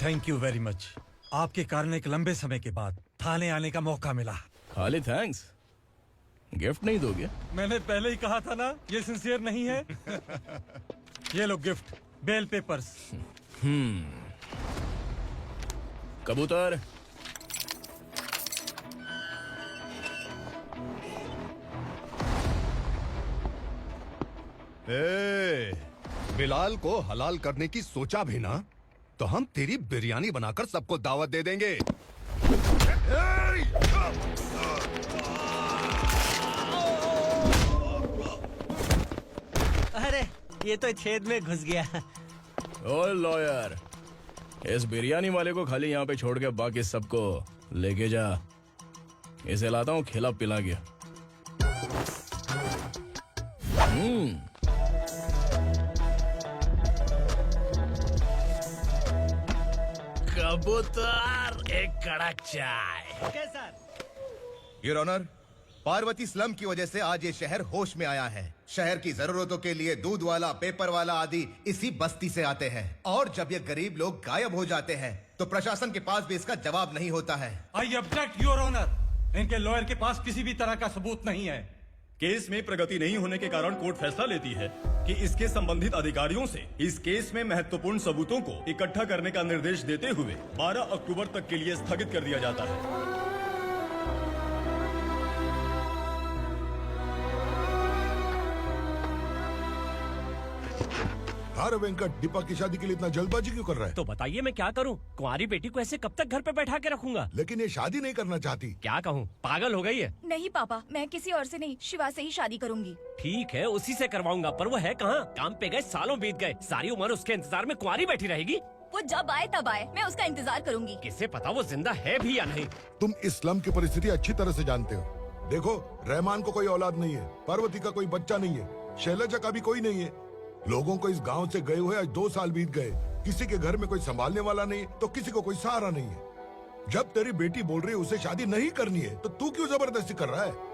Thank you very much. आपके कारण एक लंबे समय के बाद थाने आने का मौका मिला। खाली थैंक्स, गिफ्ट नहीं दोगे? मैंने पहले ही कहा था ना, ये सिंसियर नहीं है। ये लो गिफ्ट, बेल पेपर्स। कबूतर, बिलाल को हलाल करने की सोचा भी ना तो हम तेरी बिरयानी बनाकर सबको दावत दे देंगे। अरे ये तो छेद में घुस गया। ओ लॉयर, इस बिरयानी वाले को खाली यहाँ पे छोड़ के बाकी सबको लेके जा। इसे लाता हूँ खिला पिला के। कबूतर, एक कड़क चाय। Sir your honour, Parvati slum की वजह से आज ये शहर होश में आया है। शहर की जरूरतों के लिए दूध वाला, पेपर वाला आदि इसी बस्ती से आते हैं, और जब ये गरीब लोग गायब हो जाते हैं तो प्रशासन के पास भी इसका जवाब नहीं होता है। I object your honour. इनके लॉयर के पास किसी भी तरह का सबूत नहीं है। केस में प्रगति नहीं होने के कारण कोर्ट फैसला लेती है कि इसके संबंधित अधिकारियों से इस केस में महत्वपूर्ण सबूतों को इकट्ठा करने का निर्देश देते हुए 12 अक्टूबर तक के लिए स्थगित कर दिया जाता है। अरे वेंकट, दीपक की शादी के लिए इतना जल्दबाजी क्यों कर रहा है? तो बताइए मैं क्या करूं? कुंवारी बेटी को ऐसे कब तक घर पे बैठा के रखूंगा? लेकिन ये शादी नहीं करना चाहती। क्या कहूं, पागल हो गई है। नहीं पापा, मैं किसी और से नहीं, शिवा से ही शादी करूंगी। ठीक है, उसी से करवाऊंगा, पर वो है कहाँ? काम पे गए, सालों बीत गए, सारी उम्र उसके इंतजार में कुंवारी बैठी रहेगी। वो जब आए तब आए, मैं उसका इंतजार करूंगी। किसे पता वो जिंदा है भी या नहीं। तुम इस्लाम की परिस्थिति अच्छी तरह से जानते हो। देखो, रहमान को कोई औलाद नहीं है, पार्वती का कोई बच्चा नहीं है, शैलजा का भी कोई नहीं है। लोगों को इस गांव से गए हुए आज 2 साल बीत गए। किसी के घर में कोई संभालने वाला नहीं, तो किसी को कोई सहारा नहीं है। जब तेरी बेटी बोल रही है उसे शादी नहीं करनी है, तो तू क्यों जबरदस्ती कर रहा है?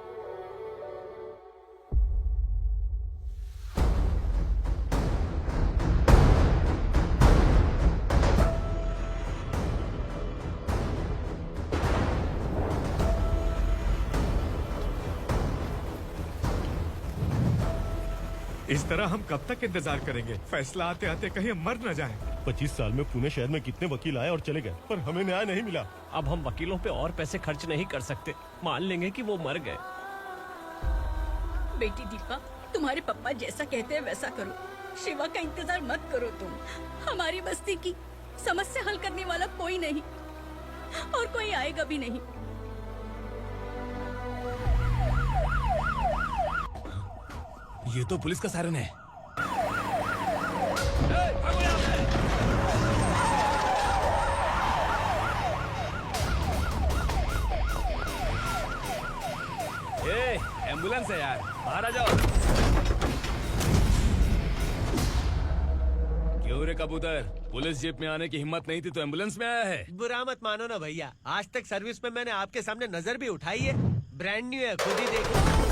इस तरह हम कब तक इंतजार करेंगे? फैसला आते आते कहीं हम मर न जाएं। 25 साल में पुणे शहर में कितने वकील आए और चले गए, पर हमें न्याय नहीं मिला। अब हम वकीलों पे और पैसे खर्च नहीं कर सकते। मान लेंगे कि वो मर गए। बेटी दीपा, तुम्हारे पापा जैसा कहते हैं वैसा करो। शिवा का इंतजार मत करो तुम। हमारी बस्ती की समस्या हल करने वाला कोई नहीं, और कोई आएगा भी नहीं। ये तो पुलिस का सायरन है। एम्बुलेंस है यार, बाहर आ जाओ। क्यों रे कबूतर, पुलिस जीप में आने की हिम्मत नहीं थी तो एम्बुलेंस में आया है? बुरा मत मानो ना भैया, आज तक सर्विस में मैंने आपके सामने नजर भी उठाई है। ब्रांड न्यू है, खुद ही देखो।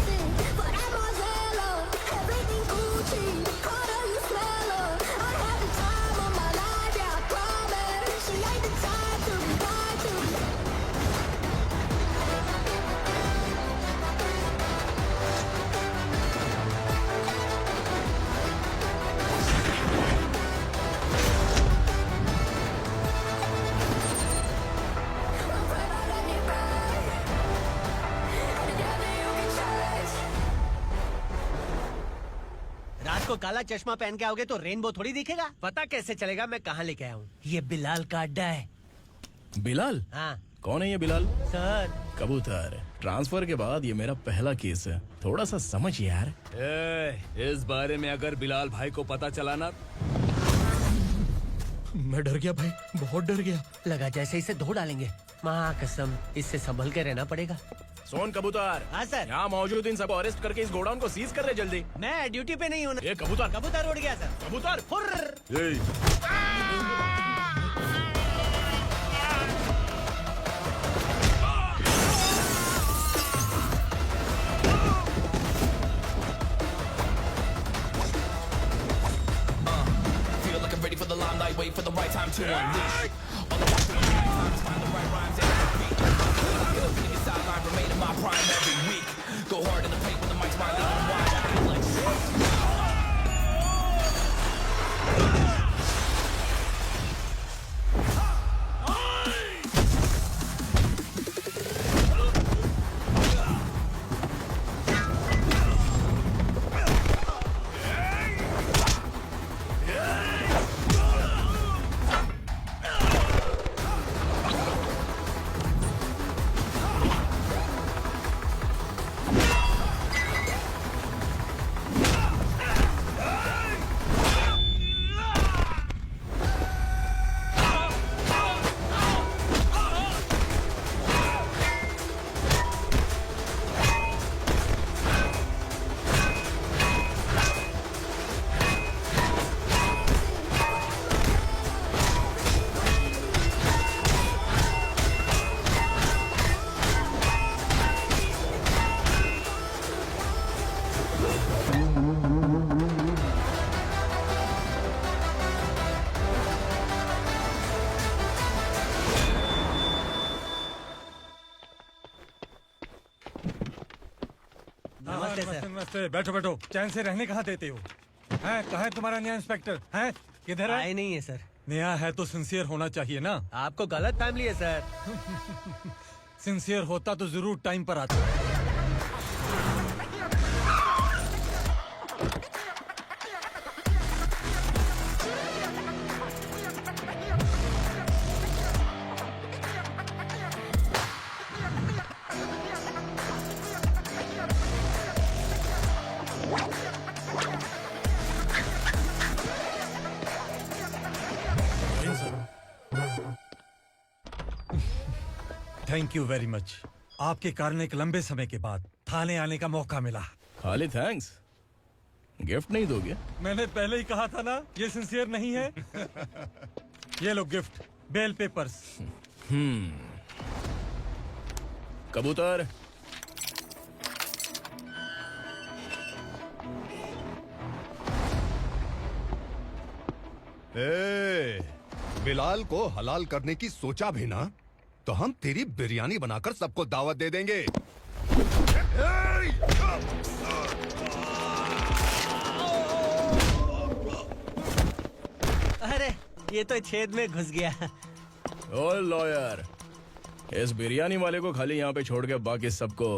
रात को काला चश्मा पहन के आओगे तो रेनबो थोड़ी दिखेगा। पता कैसे चलेगा मैं कहाँ लेके आया हूँ? ये बिलाल का अड्डा है। बिलाल? हाँ। कौन है ये बिलाल? सर, कबूतर, ट्रांसफर के बाद ये मेरा पहला केस है, थोड़ा सा समझ यार। इस बारे में अगर बिलाल भाई को पता चला ना। मैं डर गया भाई, बहुत डर गया। लगा जैसे इसे धो डालेंगे। माँ कसम, इससे संभल के रहना पड़ेगा। सोन कबूतर। हाँ सर। यहाँ मौजूद इन सबको अरेस्ट करके इस गोडाउन को सीज कर रहे जल्दी। मैं ड्यूटी पे नहीं हूँ। ये कबूतर। कबूतर उड़ गया सर। कबूतर। Feel like I'm ready for the limelight, wait for the right time to unleash नमस्ते सर। नमस्ते। बैठो बैठो, चैन से रहने कहाँ देते हो? हैं, कहाँ है तुम्हारा नया इंस्पेक्टर? हैं, किधर है? आए नहीं है सर। नया है तो सिंसियर होना चाहिए ना। आपको गलत फैमिली है सर। सिंसियर होता तो जरूर टाइम पर आता। Thank you very much. आपके कारण एक लंबे समय के बाद थाने आने का मौका मिला। खाली थैंक्स, गिफ्ट नहीं दोगे? मैंने पहले ही कहा था ना, ये सिंसियर नहीं है। ये लो गिफ्ट, बेल पेपर्स। कबूतर। बिलाल को हलाल करने की सोचा भी ना, तो हम तेरी बिरयानी बनाकर सबको दावत दे देंगे। अरे ये तो छेद में घुस गया। ओ लॉयर, इस बिरयानी वाले को खाली यहाँ पे छोड़ के बाकी सबको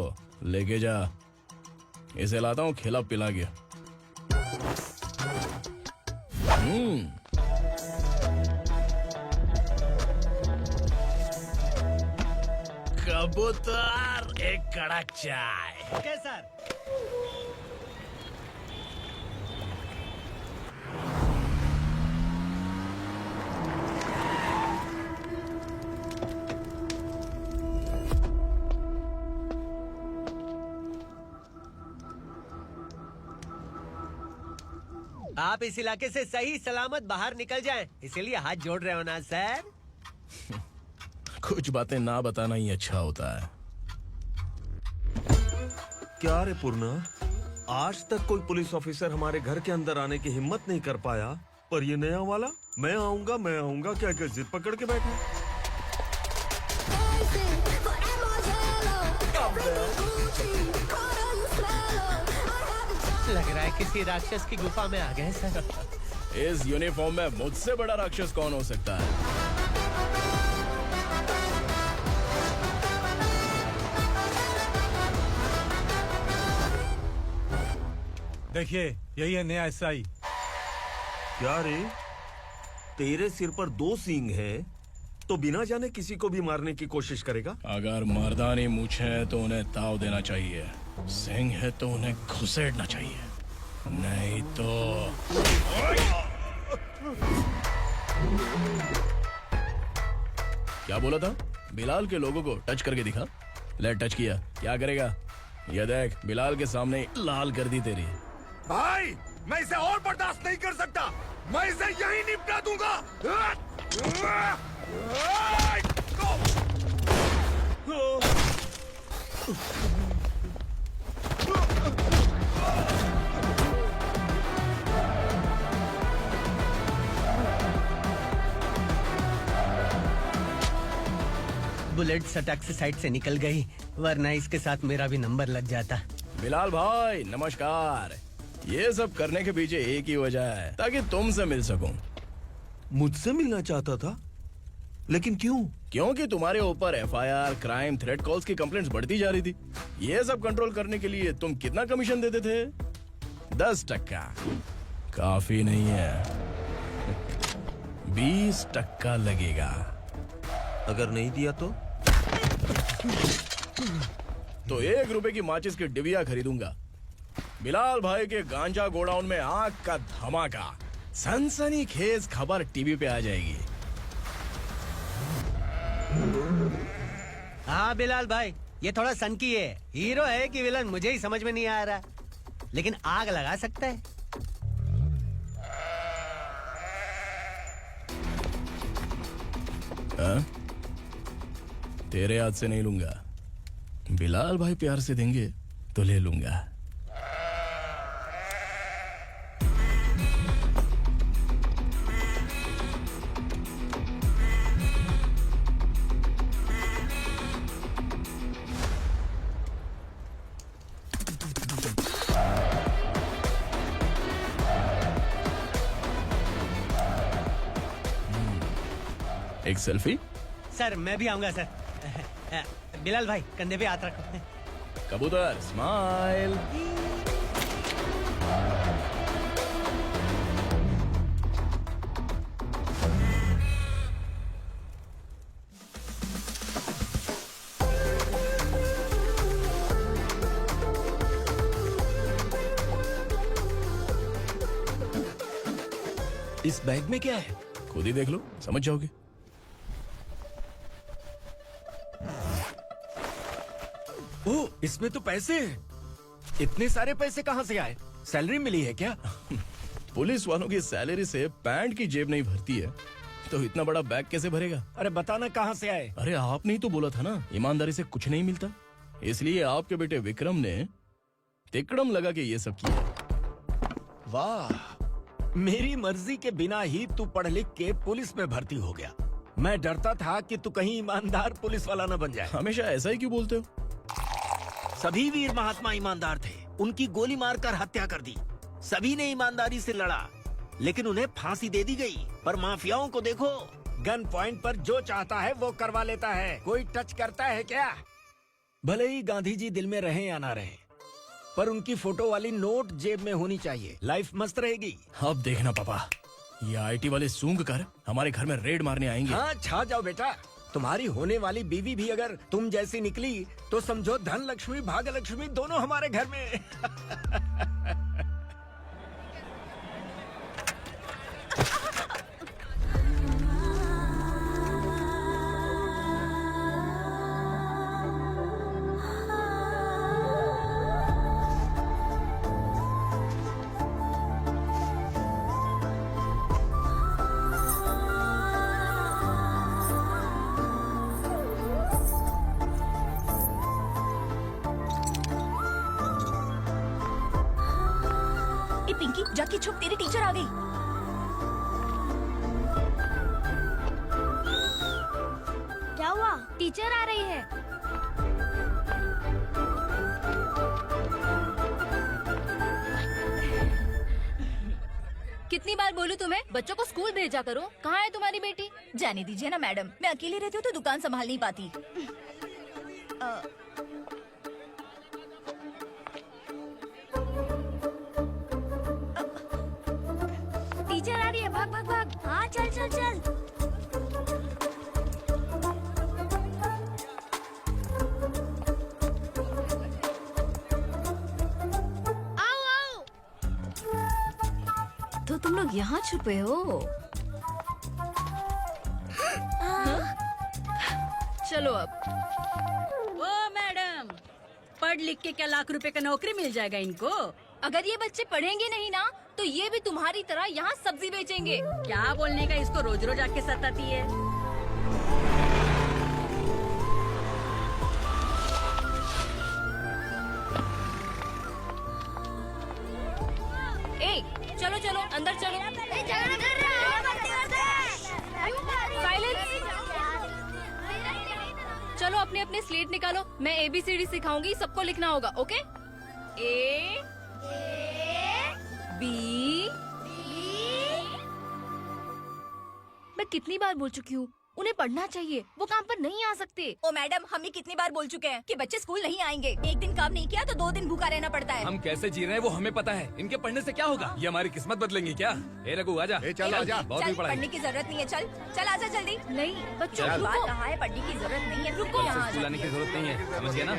लेके जा। इसे लाता हूँ खिला पिला के। कबूतर, एक कड़क चाय। Okay sir. आप इस इलाके से सही सलामत बाहर निकल जाएं, इसीलिए हाथ जोड़ रहे हो ना सर। कुछ बातें ना बताना ही अच्छा होता है। क्या रे पूर्णा, आज तक कोई पुलिस ऑफिसर हमारे घर के अंदर आने की हिम्मत नहीं कर पाया, पर ये नया वाला मैं आऊंगा क्या क्या जिद पकड़ के बैठा। लग रहा है किसी राक्षस की गुफा में आ गए सर। इस यूनिफॉर्म में मुझसे बड़ा राक्षस कौन हो सकता है? देखिए, यही है नया एसआई। क्या रे, तेरे सिर पर 2 सींग है तो बिना जाने किसी को भी मारने की कोशिश करेगा? अगर मर्दानी मूंछ है तो उन्हें ताव देना चाहिए, सिंह है तो उन्हें घुसेड़ना चाहिए, नहीं तो। क्या बोला था? बिलाल के लोगों को टच करके दिखा। ले टच किया, क्या करेगा? ये देख, बिलाल के सामने लाल कर दी तेरी। भाई, मैं इसे और बर्दाश्त नहीं कर सकता। मैं इसे यहीं निपटा दूंगा। बुलेट सटक से साइड से निकल गई, वरना इसके साथ मेरा भी नंबर लग जाता। बिलाल भाई नमस्कार। ये सब करने के पीछे एक ही वजह है, ताकि तुमसे मिल सकूं। मुझसे मिलना चाहता था, लेकिन क्यों? क्योंकि तुम्हारे ऊपर एफआईआर, क्राइम, थ्रेट कॉल्स की कंप्लेंट्स बढ़ती जा रही थी। ये सब कंट्रोल करने के लिए तुम कितना कमीशन देते थे? 10%। काफी नहीं है, 20% लगेगा। अगर नहीं दिया तो 1 रुपए की माचिस की डिबिया खरीदूंगा। बिलाल भाई के गांजा गोडाउन में आग का धमाका, सनसनीखेज खबर टीवी पे आ जाएगी। हाँ बिलाल भाई, ये थोड़ा सनकी है। हीरो है कि विलन मुझे ही समझ में नहीं आ रहा, लेकिन आग लगा सकता है। तेरे हाथ से नहीं लूंगा, बिलाल भाई प्यार से देंगे तो ले लूंगा। एक सेल्फी? सर मैं भी आऊंगा सर। बिलाल भाई कंधे पे हाथ रखो। कबूतर स्माइल। इस बैग में क्या है? खुद ही देख लो, समझ जाओगे। ओह, इसमें तो पैसे हैं। इतने सारे पैसे कहाँ से आए? सैलरी मिली है क्या? पुलिस वालों की सैलरी से पैंट की जेब नहीं भरती है, तो इतना बड़ा बैग कैसे भरेगा? अरे बताना कहाँ से आए? अरे आपने ही तो बोला था ना, ईमानदारी से कुछ नहीं मिलता। इसलिए आपके बेटे विक्रम ने तिकड़म लगा के ये सब किया। वाह, मेरी मर्जी के बिना ही तू पढ़ लिख के पुलिस में भर्ती हो गया। मैं डरता था कि तू कहीं ईमानदार पुलिस वाला न बन जाए। हमेशा ऐसा ही क्यों बोलते हो? सभी वीर महात्मा ईमानदार थे, उनकी गोली मारकर हत्या कर दी। सभी ने ईमानदारी से लड़ा, लेकिन उन्हें फांसी दे दी गई। पर माफियाओं को देखो, गन पॉइंट पर जो चाहता है वो करवा लेता है। कोई टच करता है क्या? भले ही गांधी जी दिल में रहे या ना रहे, पर उनकी फोटो वाली नोट जेब में होनी चाहिए। लाइफ मस्त रहेगी। अब देखना पापा, ये आईटी वाले सूंघ कर हमारे घर में रेड मारने आएंगे। हाँ, छा जाओ बेटा। तुम्हारी होने वाली बीवी भी अगर तुम जैसी निकली तो समझो धन लक्ष्मी भाग्य लक्ष्मी दोनों हमारे घर में। पिंकी जाके छुप, तेरी टीचर आ गई। क्या हुआ? टीचर आ रही है। कितनी बार बोलूं तुम्हें, बच्चों को स्कूल भेजा करो। कहाँ है तुम्हारी बेटी? जाने दीजिए ना मैडम, मैं अकेली रहती हूँ तो दुकान संभाल नहीं पाती। टीचर आ रही है, भाग भाग भाग। हाँ चल चल चल। आओ आओ। तो तुम लोग यहाँ छुपे हो? चलो अब। ओ मैडम, पढ़ लिख के क्या लाख रुपए का नौकरी मिल जाएगा इनको? अगर ये बच्चे पढ़ेंगे नहीं ना, तो ये भी तुम्हारी तरह यहाँ सब्जी बेचेंगे। क्या बोलने का, इसको रोज रोज आके सताती है। ए, चलो चलो अंदर चलो। साइलेंस। चलो अपने अपने स्लेट निकालो, मैं ABCD सिखाऊंगी, सबको लिखना होगा। ओके? A B। मैं कितनी बार बोल चुकी हूँ, उन्हें पढ़ना चाहिए, वो काम पर नहीं आ सकते। ओ मैडम, हम भी कितनी बार बोल चुके हैं कि बच्चे स्कूल नहीं आएंगे। एक दिन काम नहीं किया तो 2 दिन भूखा रहना पड़ता है। हम कैसे जी रहे हैं वो हमें पता है, इनके पढ़ने से क्या होगा? ये हमारी किस्मत बदलेंगी क्या? ए रघु आजा। चल आजा, बहुत भी पढ़ाई। पढ़ने की जरूरत नहीं है, चल चल आजा जल्दी। नहीं बच्चों, चल। बात कहा है, पढ़ने की जरूरत नहीं है, रुको यहाँ। स्कूल आने की जरूरत नहीं है, समझ गया ना?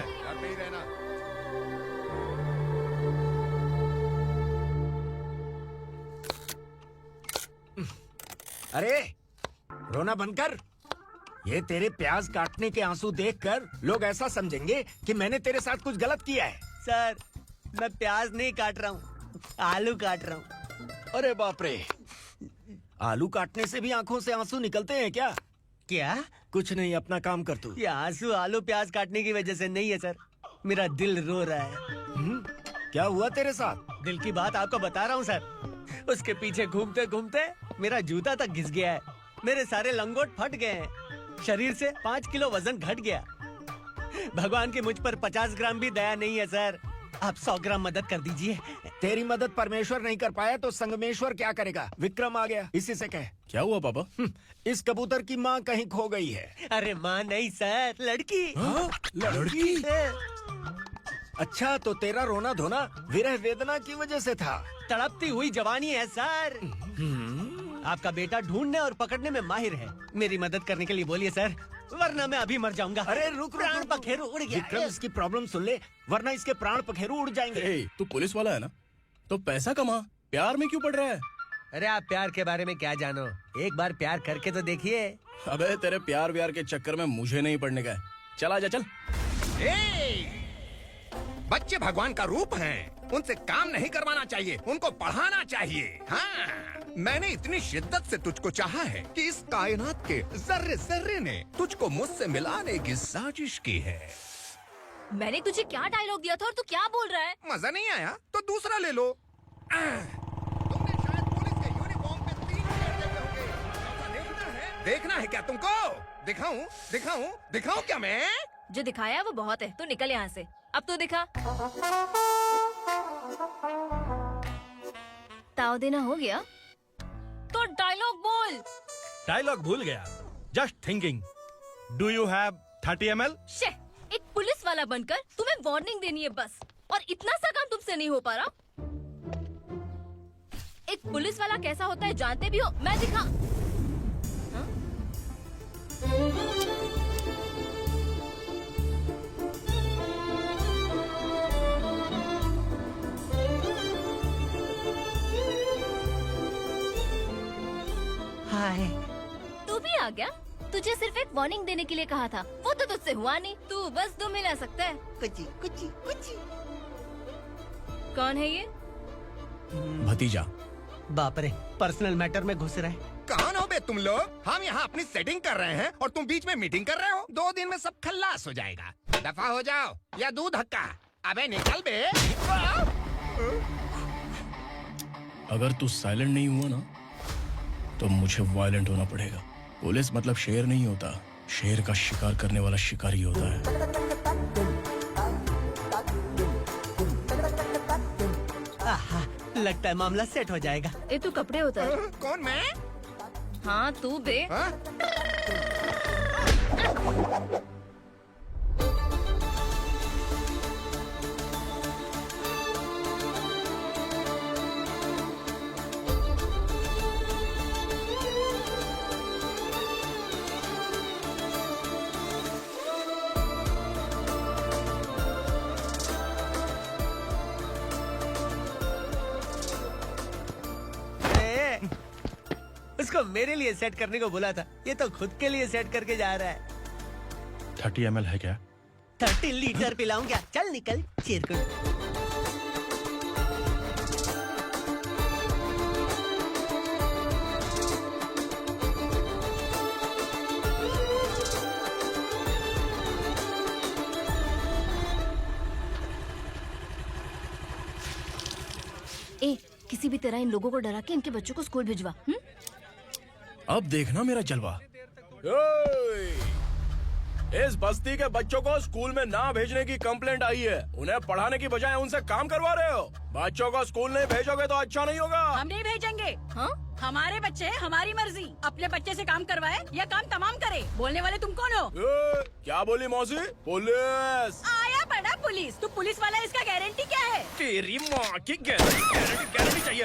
अरे रोना बंद कर। ये तेरे प्याज काटने के आंसू देखकर लोग ऐसा समझेंगे कि मैंने तेरे साथ कुछ गलत किया है। सर, मैं प्याज नहीं काट रहा हूँ, आलू काट रहा हूँ। अरे बाप रे, आलू काटने से भी आंखों से आंसू निकलते हैं क्या? क्या? कुछ नहीं, अपना काम कर तू। ये आंसू आलू प्याज काटने की वजह से नहीं है सर, मेरा दिल रो रहा है। क्या हुआ तेरे साथ? दिल की बात आपको बता रहा हूँ सर। उसके पीछे घूमते घूमते मेरा जूता तक घिस गया है, मेरे सारे लंगोट फट गए हैं, शरीर से 5 किलो वजन घट गया। भगवान की मुझ पर 50 ग्राम भी दया नहीं है सर। आप 100 ग्राम मदद कर दीजिए। तेरी मदद परमेश्वर नहीं कर पाया तो संगमेश्वर क्या करेगा? विक्रम आ गया, इसी से कह। क्या हुआ पापा? इस कबूतर की माँ कहीं खो गई है। अरे माँ नहीं सर, लड़की। लड़की? अच्छा, तो तेरा रोना धोना विरह वेदना की वजह से था। तड़पती हुई जवानी है सर। आपका बेटा ढूंढने और पकड़ने में माहिर है। मेरी मदद करने के लिए बोलिए सर, वरना मैं अभी मर जाऊंगा। अरे रुक, प्राण पखेरु उड़ गया। विक्रम, इसकी प्रॉब्लम सुन ले, वरना इसके प्राण पखेरु उड़ जाएंगे। तू पुलिस वाला है ना, तो पैसा कमा, प्यार में क्यों पड़ रहा है? अरे आप प्यार के बारे में क्या जानो, एक बार प्यार करके तो देखिए। अबे तेरे प्यार व्यार के चक्कर में मुझे नहीं पड़ने का है। चल आजा चल। बच्चे भगवान का रूप हैं, उनसे काम नहीं करवाना चाहिए, उनको पढ़ाना चाहिए। हाँ, मैंने इतनी शिद्दत से तुझको चाहा है कि इस कायनात के जर्रे जर्रे ने तुझको मुझसे मिलाने की साजिश की है। मैंने तुझे क्या डायलॉग दिया था और तू क्या बोल रहा है? मजा नहीं आया तो दूसरा ले लो। तुमने शायद पुलिस के यूनिफॉर्म पे 3 शेर देखे होंगे। देखना है क्या तुमको? दिखाऊं दिखाऊं दिखाऊं क्या मैं? जो दिखाया वो बहुत है, तू निकल यहाँ से। अब तो दिखा। ताव देना हो गया तो डायलॉग बोल। डायलॉग भूल गया। Just thinking. Do you have 30 ml? शे, एक पुलिस वाला बनकर तुम्हें वार्निंग देनी है बस, और इतना सा काम तुमसे नहीं हो पा रहा। एक पुलिस वाला कैसा होता है जानते भी हो? मैं दिखा। हाँ? हाय, तू भी आ गया? तुझे सिर्फ एक वार्निंग देने के लिए कहा था, वो तो तुझसे हुआ नहीं। तू बस 2 मिला सकता है। कुछ कौन है ये? भतीजा। बाप रे, पर्सनल मैटर में घुस रहे। कौन हो बे तुम लोग? हम यहाँ अपनी सेटिंग कर रहे हैं और तुम बीच में मीटिंग कर रहे हो। 2 दिन में सब खल्लास हो जाएगा। दफा हो जाओ या दूध हक्का। अबे निकल बे। अगर तू साइलेंट नहीं हुआ ना तो मुझे वायलेंट होना पड़ेगा। पुलिस मतलब शेर नहीं होता, शेर का शिकार करने वाला शिकारी होता है। आहा, लगता है मामला सेट हो जाएगा। ये तू कपड़े होता है। कौन मैं? हाँ तू बे। उसको मेरे लिए सेट करने को बोला था, ये तो खुद के लिए सेट करके जा रहा है। 30 ml है क्या? 30 लीटर पिलाऊं क्या? चल निकल चिरकुट। ए, किसी भी तरह इन लोगों को डरा के इनके बच्चों को स्कूल भिजवा। अब देखना मेरा जलवा। इस बस्ती के बच्चों को स्कूल में ना भेजने की कंप्लेंट आई है। उन्हें पढ़ाने की बजाय उनसे काम करवा रहे हो। बच्चों को स्कूल नहीं भेजोगे तो अच्छा नहीं होगा। हम नहीं भेजेंगे। हाँ? हमारे बच्चे हैं, हमारी मर्जी। अपने बच्चे से काम करवाए या काम तमाम करे। बोलने वाले तुम कौन हो? क्या बोली मौसी? पुलिस आया बड़ा पुलिस। तू पुलिस वाला, इसका गारंटी क्या है? तेरी माँ की गारंटी चाहिए।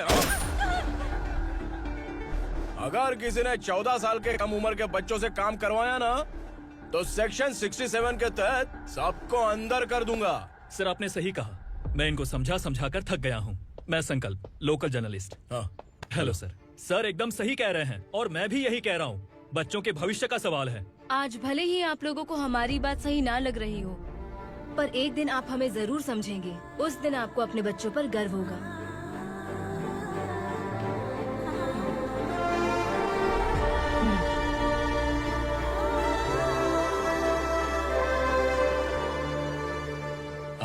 अगर किसी ने 14 साल के कम उम्र के बच्चों से काम करवाया ना तो सेक्शन 67 के तहत सबको अंदर कर दूंगा। सर आपने सही कहा। मैं इनको समझा कर थक गया हूँ। मैं संकल्प, local journalist. Hello sir. Sir एकदम सही कह रहे हैं और मैं भी यही कह रहा हूँ। बच्चों के भविष्य का सवाल है। आज भले ही आप लोगों को हमारी बात सही ना लग रही हो, पर एक दिन आप हमें जरूर समझेंगे। उस दिन आपको अपने बच्चों पर गर्व होगा।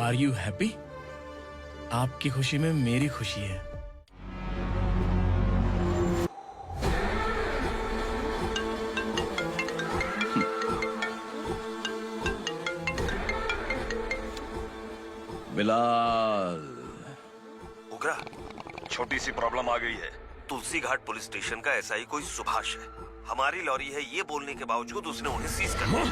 Are you happy? आपकी खुशी में मेरी खुशी है। बिलाल। उग्रा, छोटी सी प्रॉब्लम आ गई है। तुलसी घाट पुलिस स्टेशन का एसआई कोई सुभाष है। हमारी लॉरी है ये बोलने के बावजूद उसने उन्हें सीज कर दिया।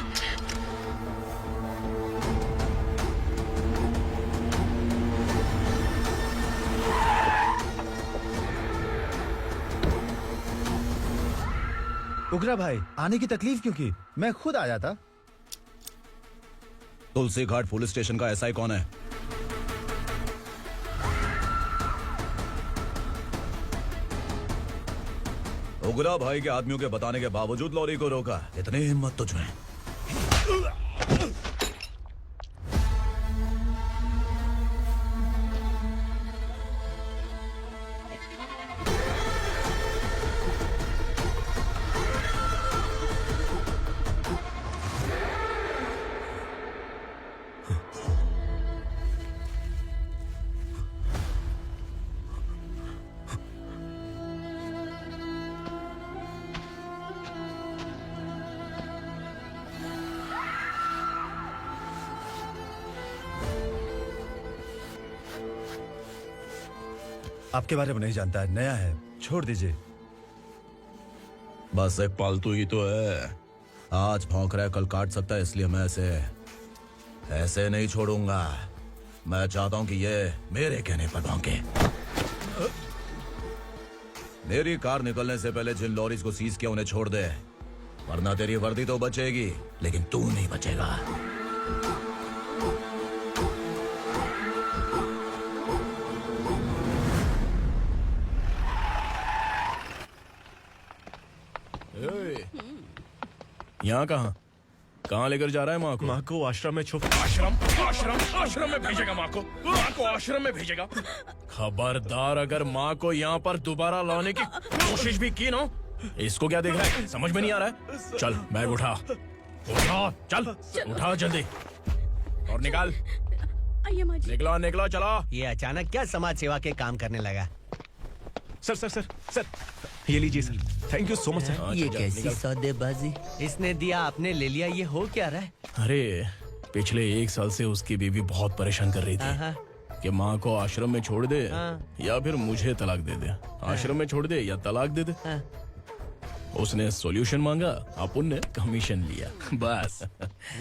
उग्रा भाई, आने की तकलीफ क्यों की? मैं खुद आया था। तुलसी घाट पुलिस स्टेशन का एसआई कौन है? उग्रा भाई के आदमियों के बताने के बावजूद लॉरी को रोका। इतनी हिम्मत तुझमें? आपके बारे में नहीं जानता है, नया है, छोड़ दीजिए। बस एक पालतू ही तो है। आज भौंक रहा है, कल काट सकता है, इसलिए मैं ऐसे नहीं छोड़ूंगा। मैं चाहता हूं कि ये मेरे कहने पर भौंके। मेरी कार निकलने से पहले जिन लॉरीज को सीज किया उन्हें छोड़ दे, वरना तेरी वर्दी तो बचेगी लेकिन तू नहीं बचेगा। यहाँ कहाँ लेकर जा रहा है माँ को? माँ को आश्रम में छुप। आश्रम में भेजेगा माँ को आश्रम में भेजेगा। खबरदार, अगर माँ को यहाँ पर दोबारा लाने की कोशिश भी की ना, इसको क्या देख रहा है? समझ में नहीं आ रहा है? चल बैग उठा, चल उठा जल्दी और निकाल। निकला चला। ये अचानक क्या समाज सेवा के काम करने लगा? सर, ये लीजिए sir. Thank you so much sir. ये कैसी सौदेबाजी? इसने दिया, आपने ले लिया, ये हो क्या रहा है? अरे पिछले 1 साल से उसकी बीवी बहुत परेशान कर रही थी कि माँ को आश्रम में छोड़ दे या फिर मुझे तलाक दे दे। आश्रम में छोड़ दे या तलाक दे दे। उसने सॉल्यूशन मांगा, अपन ने कमीशन लिया, बस।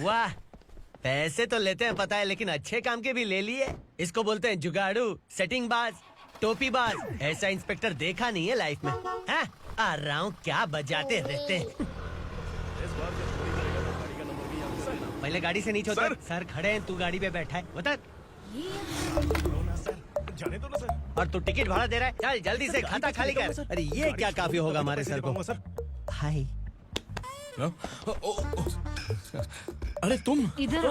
वाह, पैसे तो लेते हैं पता है, लेकिन अच्छे काम के भी ले लिए। इसको बोलते हैं जुगाड़ू, सेटिंग बाज, टोपी बाज। ऐसा इंस्पेक्टर देखा नहीं है लाइफ में। हाँ? आ रहा हूँ, क्या बजाते रहते हैं। पहले गाड़ी से नीचे उतर। सर खड़े हैं, तू गाड़ी पे बैठा है, उतर। जाने दो ना सर। और तू टिकट भाड़ा दे रहा है? चल जल्दी से खाता खाली कर। अरे ये क्या काफी होगा हमारे सर को? हाय। अरे तुम इधर।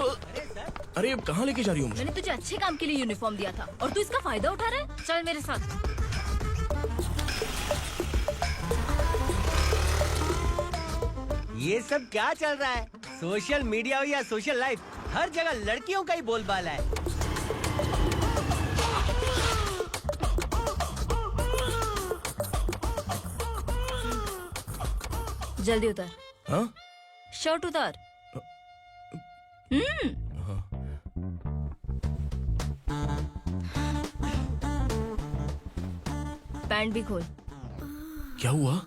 अरे कहाँ लेके जा रही हो? मैंने तुझे अच्छे काम के लिए यूनिफॉर्म दिया था और तू इसका फायदा उठा रहा है। चल मेरे साथ। ये सब क्या चल रहा है? सोशल मीडिया हो या सोशल लाइफ, हर जगह लड़कियों का ही बोलबाला है। जल्दी उतर। हाँ? शर्ट उतार। पैंट भी खोल। क्या हुआ?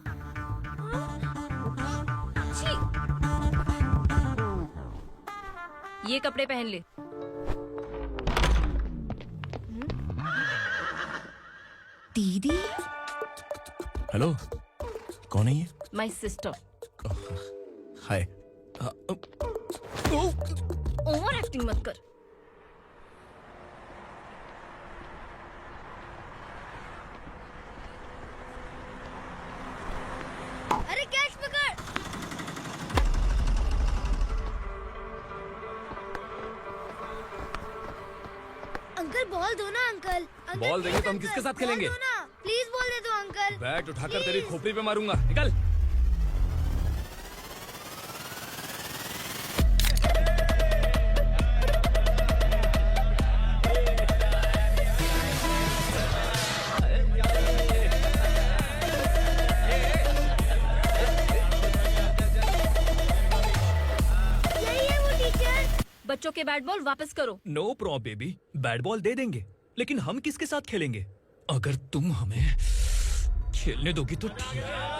ये कपड़े पहन ले। दीदी। हेलो, कौन है ये? My sister. Hi. Over acting मत कर। अरे कैच पकड़। अंकल बॉल दो ना अंकल। बॉल देंगे तो हम किसके साथ खेलेंगे? प्लीज बॉल दे दो अंकल। बैट उठाकर तेरी खोपड़ी पे मारूंगा, निकल। बच्चों के के बैट बॉल वापस करो। No problem baby, bat ball दे देंगे, लेकिन हम किसके साथ खेलेंगे? अगर तुम हमें खेलने दोगी तो ठीक है।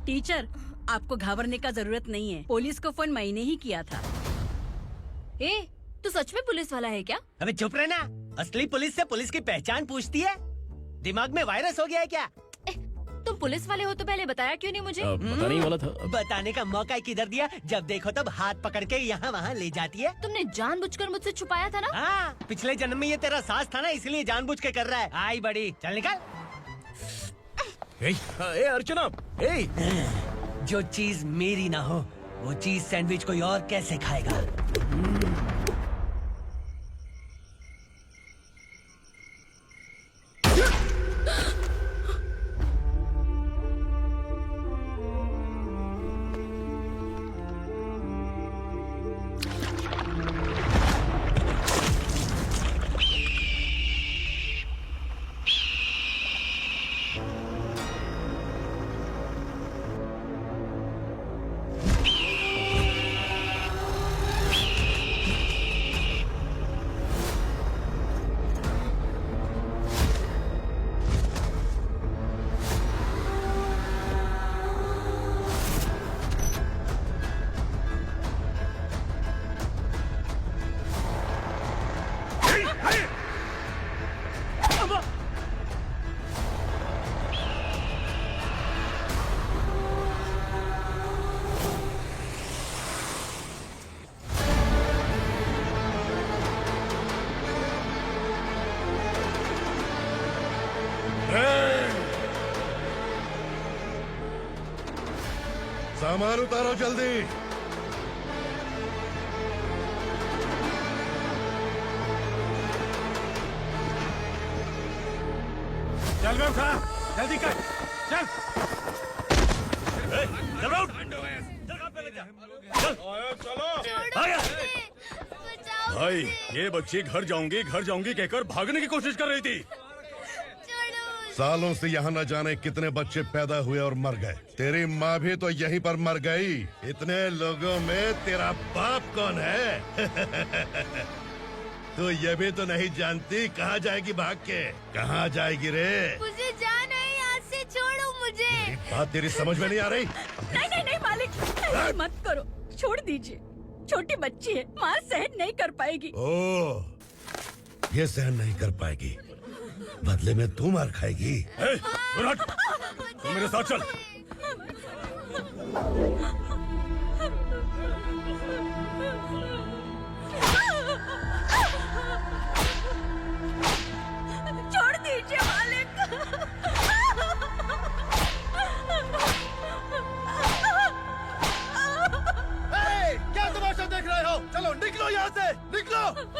टीचर, आपको घबराने का जरूरत नहीं है। पुलिस को फोन मैंने ही किया था। ए, तू सच में पुलिस वाला है क्या? अबे चुप रहना। असली पुलिस से पुलिस की पहचान पूछती है? दिमाग में वायरस हो गया है क्या? तुम पुलिस वाले हो तो पहले बताया क्यों नहीं मुझे? बताने ही वाला था। बताने का मौका किधर दिया? जब देखो तब हाथ पकड़ के यहाँ वहाँ ले जाती है। तुमने जानबूझकर मुझसे छुपाया था ना? हाँ, पिछले जन्म में ये तेरा सास था ना, इसलिए जानबूझ के कर रहा है। आई बड़ी, चल निकल। ए अर्चना, जो चीज मेरी ना हो वो चीज सैंडविच कोई और कैसे खाएगा? सामान उतारो जल्दी। चल बे उठा, जल्दी कर, चल। चल आउट। भाई, ये बच्ची घर जाऊंगी कहकर भागने की कोशिश कर रही थी। सालों से यहाँ न जाने कितने बच्चे पैदा हुए और मर गए। तेरी माँ भी तो यहीं पर मर गई। इतने लोगों में तेरा बाप कौन है? तो ये भी तो नहीं जानती कहाँ जाएगी भाग के? कहाँ जाएगी रे? मुझे जाना है, यहाँ से छोड़ो मुझे। बात तेरी समझ में नहीं आ रही? नहीं मालिक, ऐसे मत करो, छोड़ दीजिए। छोटी बच्ची है, माँ सहन नहीं कर पाएगी। ओह, ये सहन नहीं कर पाएगी, बदले में तू मार खाएगी। तू मेरे साथ चल। छोड़ दीजिए मालिक। क्या तमाशा देख रहे हो? चलो निकलो यहाँ से, निकलो।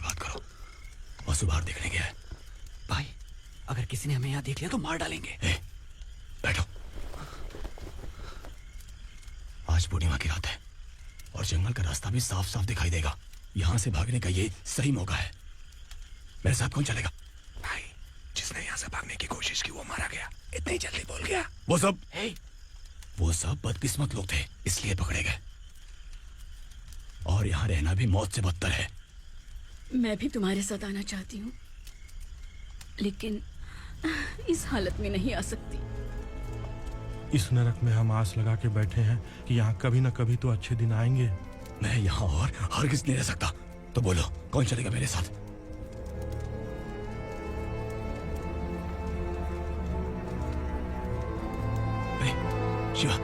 के बात करो। वासु बाहर देखने गया है। भाई अगर किसी ने हमें यहाँ देख लिया तो मार डालेंगे। बैठो। आज पूर्णिमा की रात है और जंगल का रास्ता भी साफ साफ दिखाई देगा। यहाँ से भागने का ये सही मौका है। मेरे साथ कौन चलेगा? भाई जिसने यहाँ से भागने की कोशिश की वो मारा गया। इतनी जल्दी बोल गया। वो सब बदकिस्मत लोग थे, इसलिए पकड़े गए। और यहाँ रहना भी मौत से बदतर है। मैं भी तुम्हारे साथ आना चाहती हूँ, लेकिन इस हालत में नहीं आ सकती। इस नरक में हम आस लगा के बैठे हैं कि यहाँ कभी न कभी तो अच्छे दिन आएंगे। मैं यहाँ और हरगिज़ नहीं रह सकता। तो बोलो कौन चलेगा मेरे साथ? शिवा,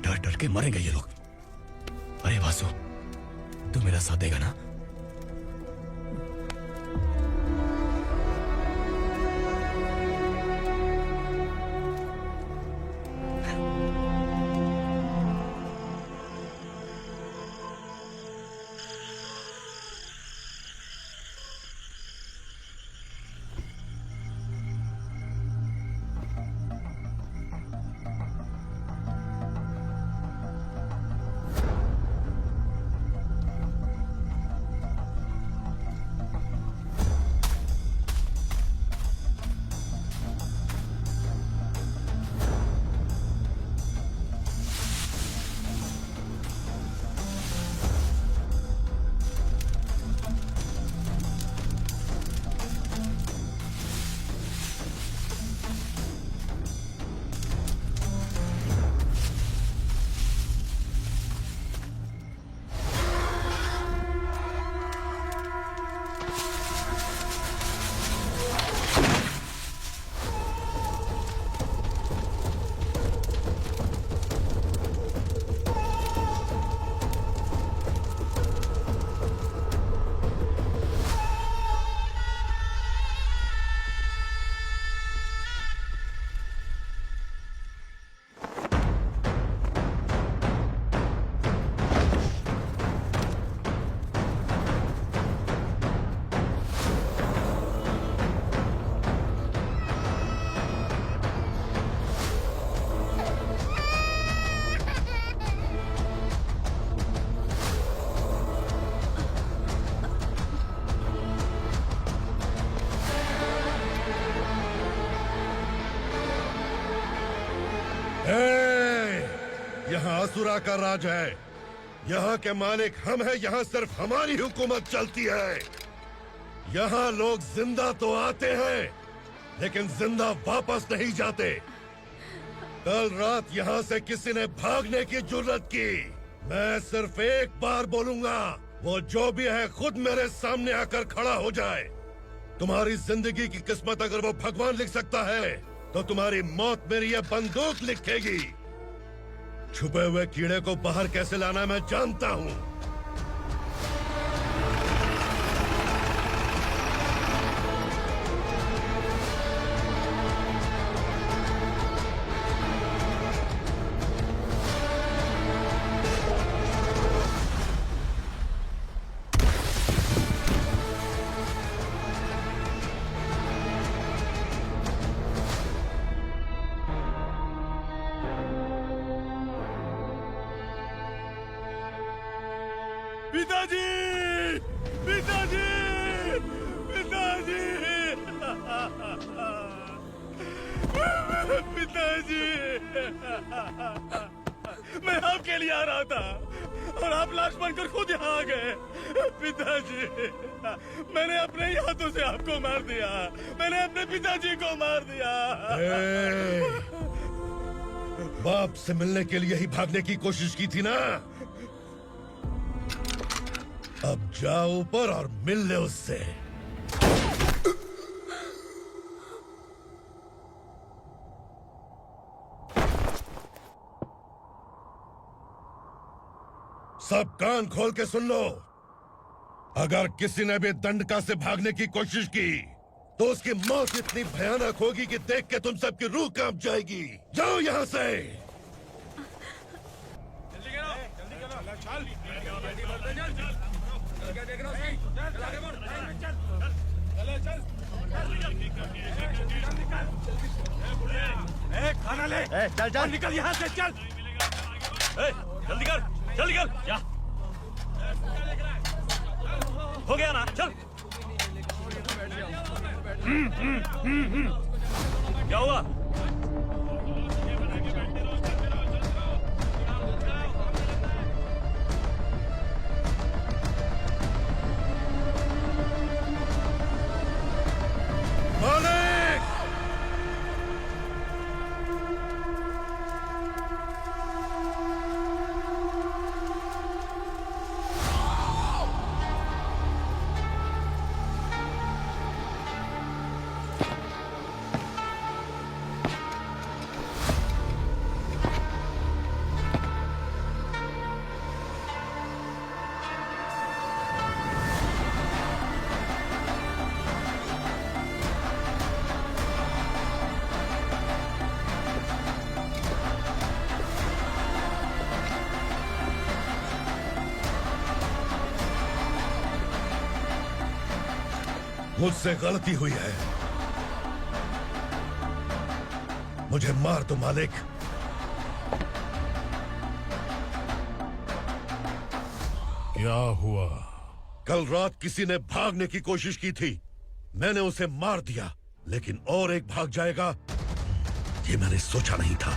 डर डर के मरेंगे ये लोग। अरे वासु, तू मेरा साथ देगा ना? यहाँ असुरा का राज है। यहाँ के मालिक हम हैं। यहाँ सिर्फ हमारी हुकूमत चलती है। यहाँ लोग जिंदा तो आते हैं लेकिन जिंदा वापस नहीं जाते। कल रात यहाँ से किसी ने भागने की जुर्रत की, मैं सिर्फ एक बार बोलूंगा, वो जो भी है खुद मेरे सामने आकर खड़ा हो जाए। तुम्हारी जिंदगी की किस्मत अगर वो भगवान लिख सकता है तो तुम्हारी मौत मेरी ये बंदूक लिखेगी। छुपे हुए कीड़े को बाहर कैसे लाना मैं जानता हूँ। पिताजी, पिताजी, पिताजी, पिताजी, मैं आपके लिए आ रहा था और आप लाश बनकर खुद यहाँ आ गए। पिताजी, मैंने अपने ही हाथों से आपको मार दिया। मैंने अपने पिताजी को मार दिया। बाप से मिलने के लिए ही भागने की कोशिश की थी ना? अब जाओ ऊपर और मिल ले उससे। सब कान खोल के सुन लो। अगर किसी ने भी दंडका से भागने की कोशिश की तो उसकी मौत इतनी भयानक होगी कि देख के तुम सबकी रूह कांप जाएगी। जाओ यहाँ से। खाना ले। चल चल निकल यहाँ से, चल। जल्दी कर, जल्दी कर। क्या हो गया ना? चल। क्या हुआ? मुझसे गलती हुई है, मुझे मार दो मालिक। क्या हुआ? कल रात किसी ने भागने की कोशिश की थी, मैंने उसे मार दिया, लेकिन और एक भाग जाएगा ये मैंने सोचा नहीं था।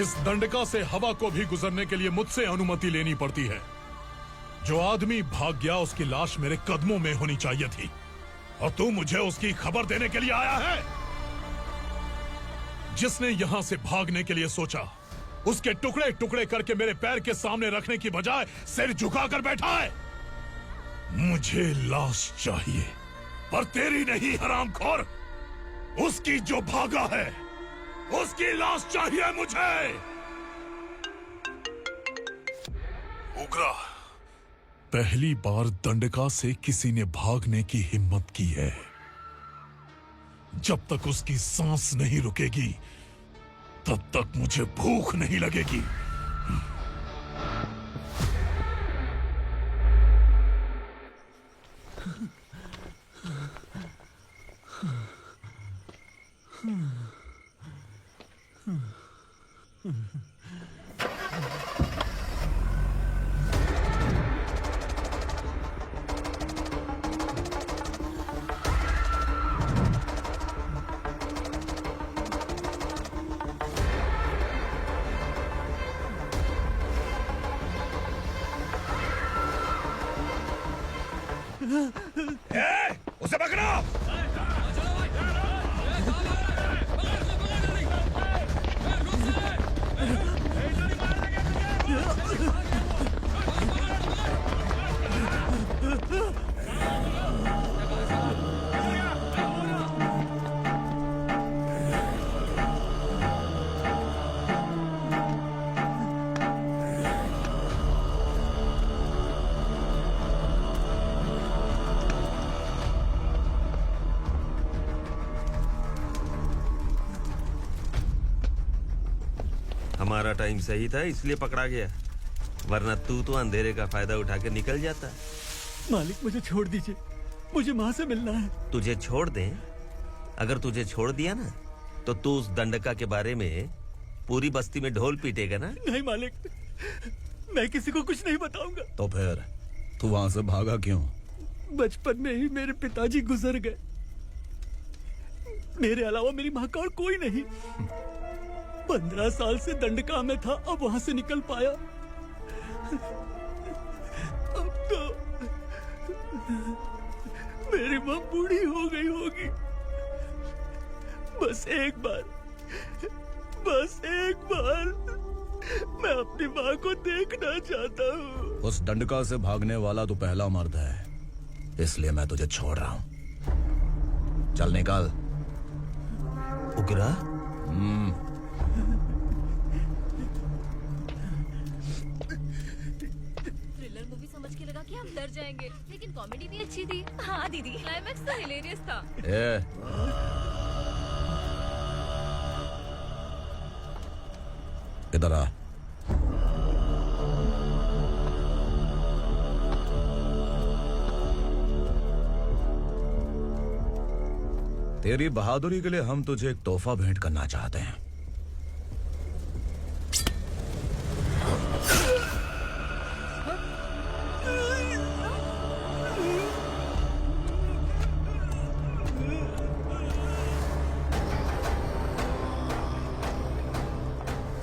इस दंडका से हवा को भी गुजरने के लिए मुझसे अनुमति लेनी पड़ती है। जो आदमी भाग गया उसकी लाश मेरे कदमों में होनी चाहिए थी, और तू मुझे उसकी खबर देने के लिए आया है। जिसने यहां से भागने के लिए सोचा, उसके टुकड़े टुकड़े करके मेरे पैर के सामने रखने की बजाय सिर झुकाकर बैठा है। मुझे लाश चाहिए, पर तेरी नहीं हरामखोर, उसकी जो भागा है उसकी लाश चाहिए मुझे। उग्रा, पहली बार दंडका से किसी ने भागने की हिम्मत की है। जब तक उसकी सांस नहीं रुकेगी तब तक मुझे भूख नहीं लगेगी। उसे पकड़ो। हमारा टाइम सही था इसलिए पकड़ा गया, वरना तू तो अंधेरे का फायदा उठा के निकल जाता। मालिक मुझे छोड़ दीजिए, मुझे माँ से मिलना है। तुझे छोड़ दें? अगर तुझे छोड़ दिया ना तो तू उस दंडका के बारे में पूरी बस्ती में ढोल पीटेगा ना। नहीं मालिक, मैं किसी को कुछ नहीं बताऊंगा। तो फिर तू वहां से भागा क्यों? बचपन में ही मेरे पिताजी गुजर गए, मेरे अलावा मेरी माँ का और कोई नहीं। 15 साल से दंडका में था, अब वहां से निकल पाया। अब तो मेरी माँ बूढ़ी हो गई होगी। बस एक बार मैं अपनी माँ को देखना चाहता हूँ। उस दंडका से भागने वाला तो पहला मर्द है, इसलिए मैं तुझे छोड़ रहा हूँ। चल निकल। उग्रा? बाकी हम डर जाएंगे, लेकिन कॉमेडी भी अच्छी थी। हाँ दीदी, क्लाइमैक्स तो हिलेरियस था। इधर आ। तेरी बहादुरी के लिए हम तुझे एक तोहफा भेंट करना चाहते हैं।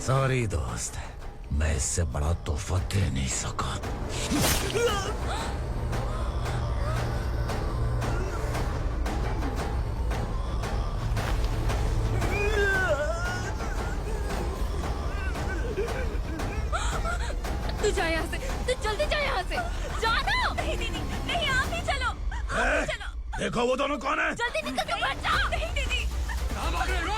सॉरी दोस्त, मैं इससे बड़ा तोहफा दे नहीं सका। तू जा यहाँ से, तू जल्दी जा यहाँ से। जानो। नहीं दीदी, नहीं आप ही चलो। आप ही चलो। देखो वो दोनों कौन है? जल्दी निकल के बैठ जाओ। नहीं दीदी। कहाँ भाग रहे हो?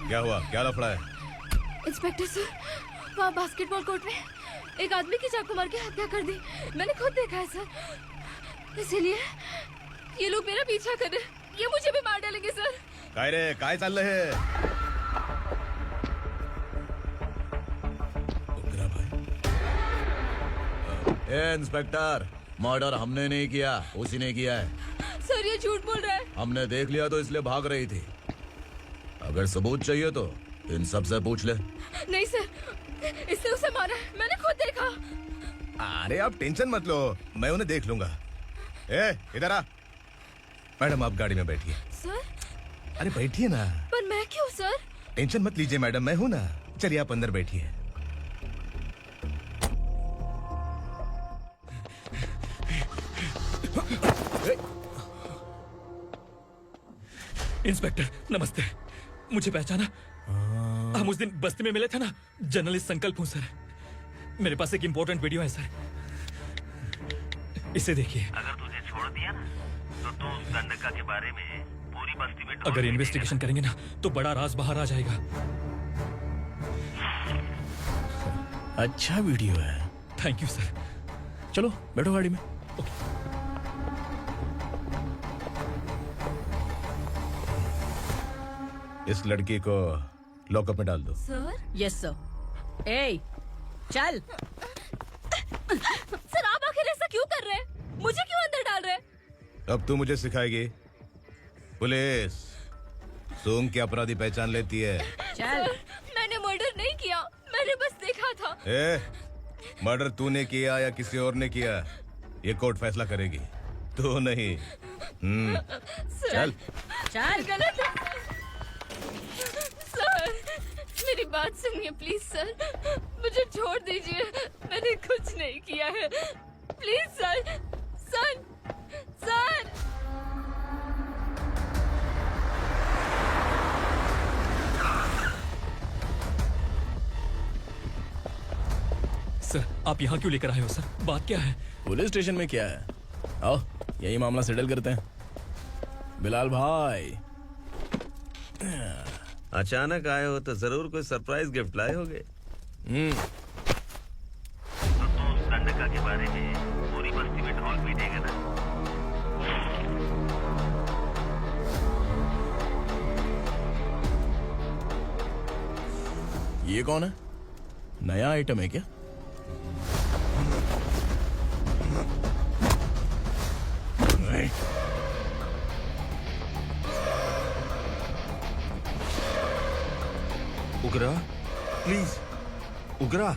क्या हुआ? क्या लफड़ा है? इंस्पेक्टर सर, वहाँ बास्केटबॉल कोर्ट में एक आदमी की चाकू मार के हत्या कर दी। मैंने खुद देखा है सर, इसीलिए ये लोग मेरा पीछा कर रहे हैं। ये मुझे भी मार डालेंगे सर। काय रे, काय चाल रहे है? ए इंस्पेक्टर, मर्डर हमने नहीं किया, उसी ने किया है। सर ये झूठ बोल रहा है। हमने देख लिया तो इसलिए भाग रही थी। अगर सबूत चाहिए तो इन सब से पूछ ले। नहीं सर, इसने उसे मारा है, मैंने खुद देखा। अरे आप टेंशन मत लो, मैं उन्हें देख लूंगा। ए इधर आ। मैडम आप गाड़ी में बैठिए। सर? अरे बैठिए ना। पर मैं क्यों सर? टेंशन मत लीजिए मैडम, मैं हूं ना। चलिए आप अंदर बैठिए। इंस्पेक्टर नमस्ते, मुझे पहचाना? हम उस दिन बस्ती में मिले थे ना, जर्नलिस्ट संकल्प हूँ सर। मेरे पास एक इम्पोर्टेंट वीडियो है सर, इसे देखिए। अगर तुझे छोड़ दिया ना तो तू उस गंडका के बारे में पूरी बस्ती में अगर इन्वेस्टिगेशन करेंगे ना तो बड़ा राज बाहर आ जाएगा। अच्छा वीडियो है। Thank you sir. चलो बैठो गाड़ी में। इस लड़की को लॉकअप में डाल दो। सर? Yes sir. ए, चल। सर आप आखिर ऐसा क्यों कर रहे हैं? मुझे क्यों अंदर डाल रहे हैं? अब तू मुझे सिखाएगी? पुलिस सूंघ के अपराधी पहचान लेती है। सर, मैंने मर्डर नहीं किया, मैंने बस देखा था। मर्डर तूने किया या किसी और ने किया, ये कोर्ट फैसला करेगी, तू नहीं। चल चल। गलत है सर, मेरी बात सुनिए प्लीज सर, मुझे छोड़ दीजिए, मैंने कुछ नहीं किया है। Please sir, sir, sir. Sir आप यहाँ क्यों लेकर आए हो सर? बात क्या है? पुलिस स्टेशन में क्या है, आओ यही मामला सेटल करते हैं। बिलाल भाई अचानक आए हो तो जरूर कोई सरप्राइज गिफ्ट लाए होगे। तो तू उस गंडका के बारे में पूरी बस्ती में ढोल पीटेगा ना? ये कौन है? नया आइटम है क्या? उगरा प्लीज, उगरा,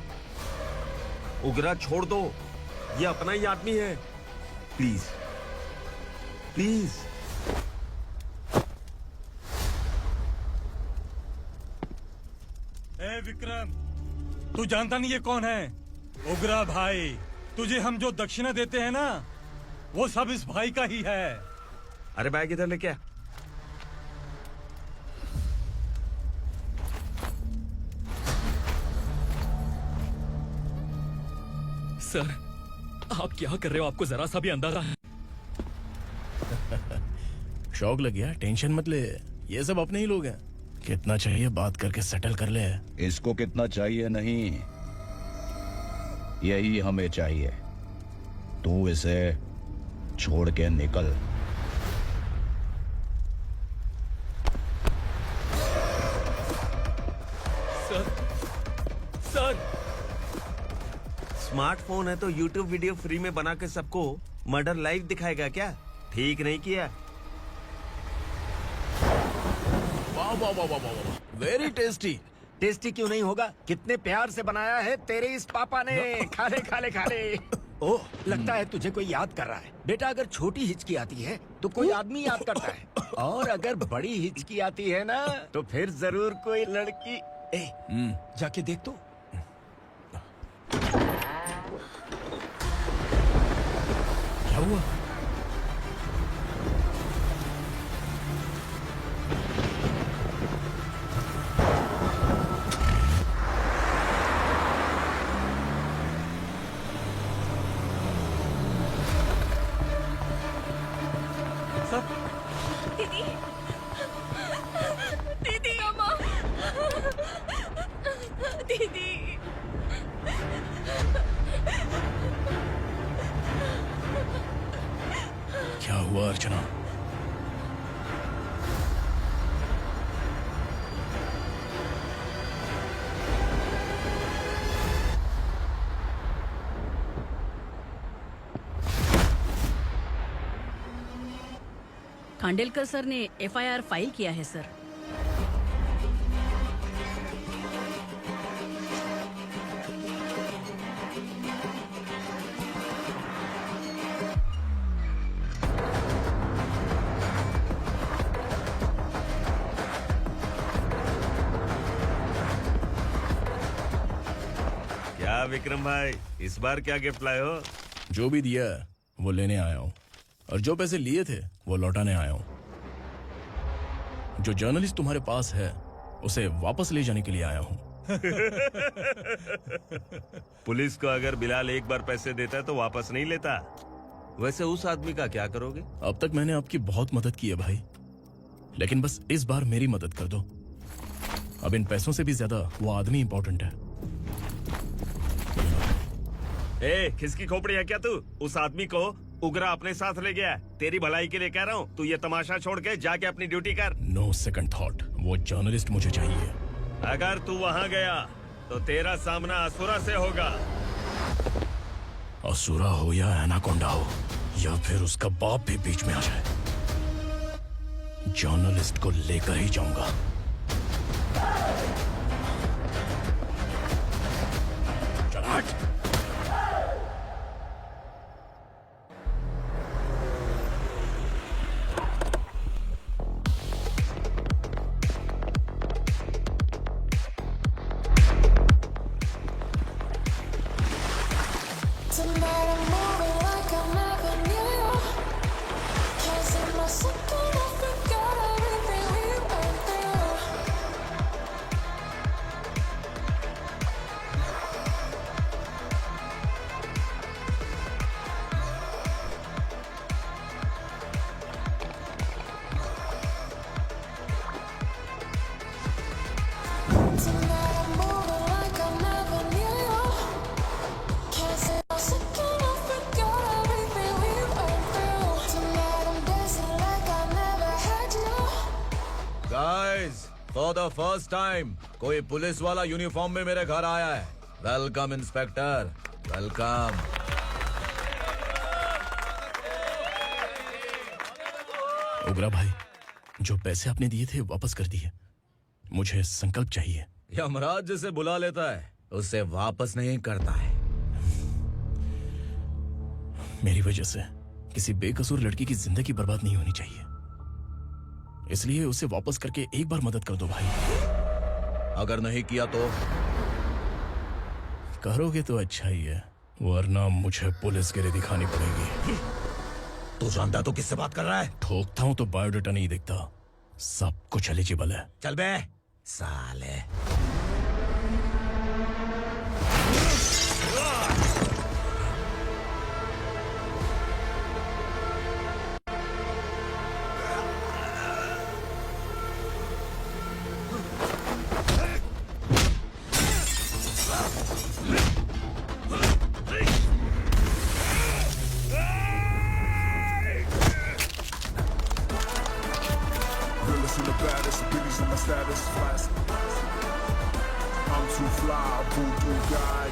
उगरा छोड़ दो, ये अपना ही आदमी है। Please please. ए विक्रम, तू जानता नहीं ये कौन है? उगरा भाई, तुझे हम जो दक्षिणा देते हैं ना, वो सब इस भाई का ही है। अरे बैग इधर लेके आ। सर, आप क्या कर रहे हो? आपको जरा सा भी अंदाजा है? शौक लग गया? टेंशन मत ले, ये सब अपने ही लोग हैं। कितना चाहिए बात करके सेटल कर ले। इसको कितना चाहिए नहीं, यही हमें चाहिए। तू इसे छोड़ के निकल। सर स्मार्टफोन है तो यूट्यूब वीडियो फ्री में बना के सबको मर्डर लाइव दिखाएगा क्या? ठीक नहीं किया। वाह वाह वाह वाह वाह, वेरी टेस्टी। टेस्टी क्यों नहीं होगा? कितने प्यार से बनाया है तेरे इस पापा ने। खा ले खा ले खा ले। ओह, लगता है तुझे कोई याद कर रहा है। बेटा, अगर छोटी हिचकी आती है तो कोई आदमी याद करता है, और अगर बड़ी हिचकी आती है ना तो फिर जरूर कोई लड़की। जाके देख तो। क्या हुआ? दीदी, दीदी, अम्मा, दीदी। क्या हुआ अर्चना? खांडेलकर सर ने एफआईआर फाइल किया है सर। क्या विक्रम भाई, इस बार क्या गिफ्ट लाए हो? जो भी दिया है वो लेने आया हूँ, और जो पैसे लिए थे वो लौटाने आया हूँ। जो जर्नलिस्ट तुम्हारे पास है उसे वापस ले जाने के लिए आया हूँ। पुलिस को अगर बिलाल एक बार पैसे देता है तो वापस नहीं लेता। वैसे उस आदमी का क्या करोगे? अब तक मैंने आपकी बहुत मदद की है भाई, लेकिन बस इस बार मेरी मदद कर दो। अब इन पैसों से भी ज्यादा वो आदमी इंपॉर्टेंट है। ए, किसकी खोपड़ी है क्या तू? उस आदमी को उगरा अपने साथ ले गया। तेरी भलाई के लिए कह रहा हूँ, तू ये तमाशा छोड़ के जाके अपनी ड्यूटी कर। नो सेकंड थॉट, वो जर्नलिस्ट मुझे चाहिए। अगर तू वहाँ गया तो तेरा सामना असुरा से होगा। असुरा हो या एनाकोंडा हो, या फिर उसका बाप भी बीच में आ जाए, जर्नलिस्ट को लेकर ही जाऊंगा। चल हट। फॉर द फर्स्ट टाइम कोई पुलिस वाला यूनिफॉर्म में मेरे घर आया है। Welcome inspector, welcome. उगरा भाई, जो पैसे आपने दिए थे वापस कर दिए। मुझे संकल्प चाहिए। यमराज जिसे बुला लेता है उसे वापस नहीं करता है। मेरी वजह से किसी बेकसूर लड़की की जिंदगी बर्बाद नहीं होनी चाहिए, इसलिए उसे वापस करके एक बार मदद कर दो भाई। अगर नहीं किया तो? करोगे तो अच्छा ही है, वरना मुझे पुलिसगिरी दिखानी पड़ेगी। तू जानता तो किससे बात कर रहा है? ठोकता हूं तो बायोडाटा नहीं दिखता, सब कुछ एलिजिबल है। चल बे साले। I'm too fly, voodoo guy.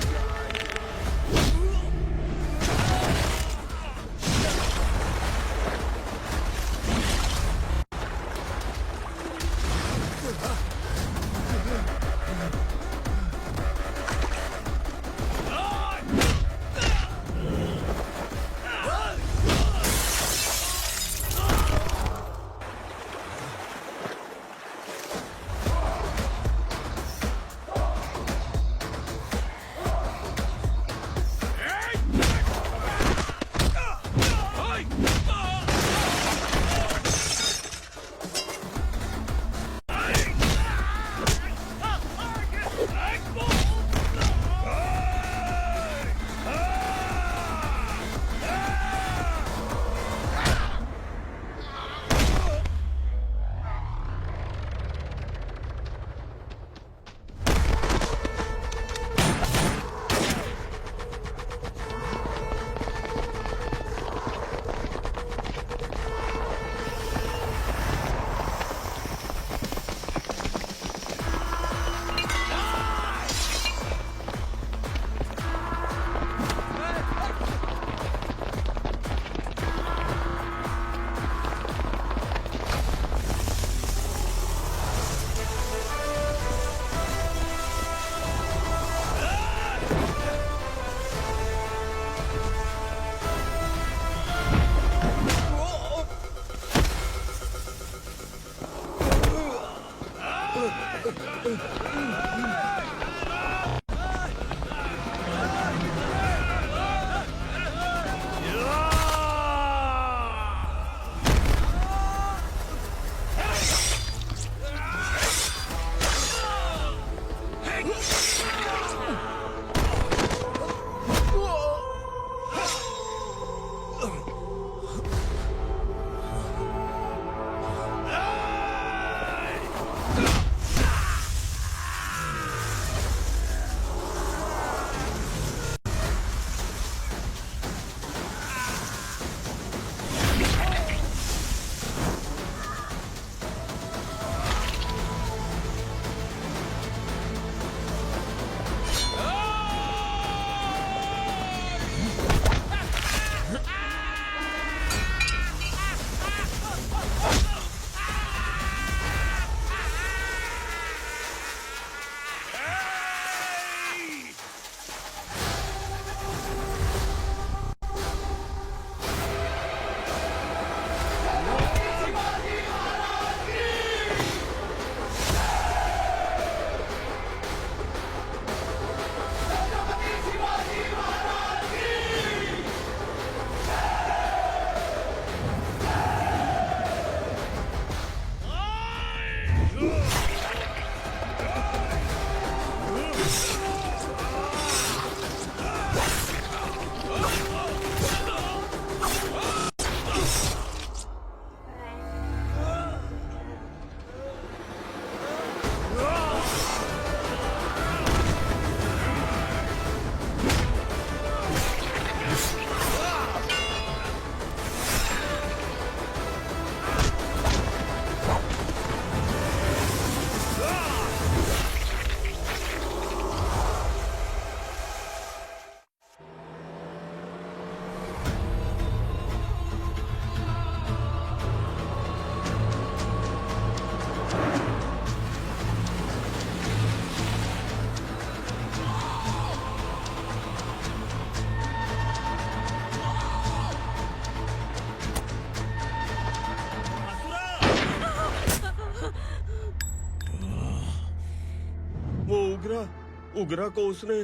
उगरा को उसने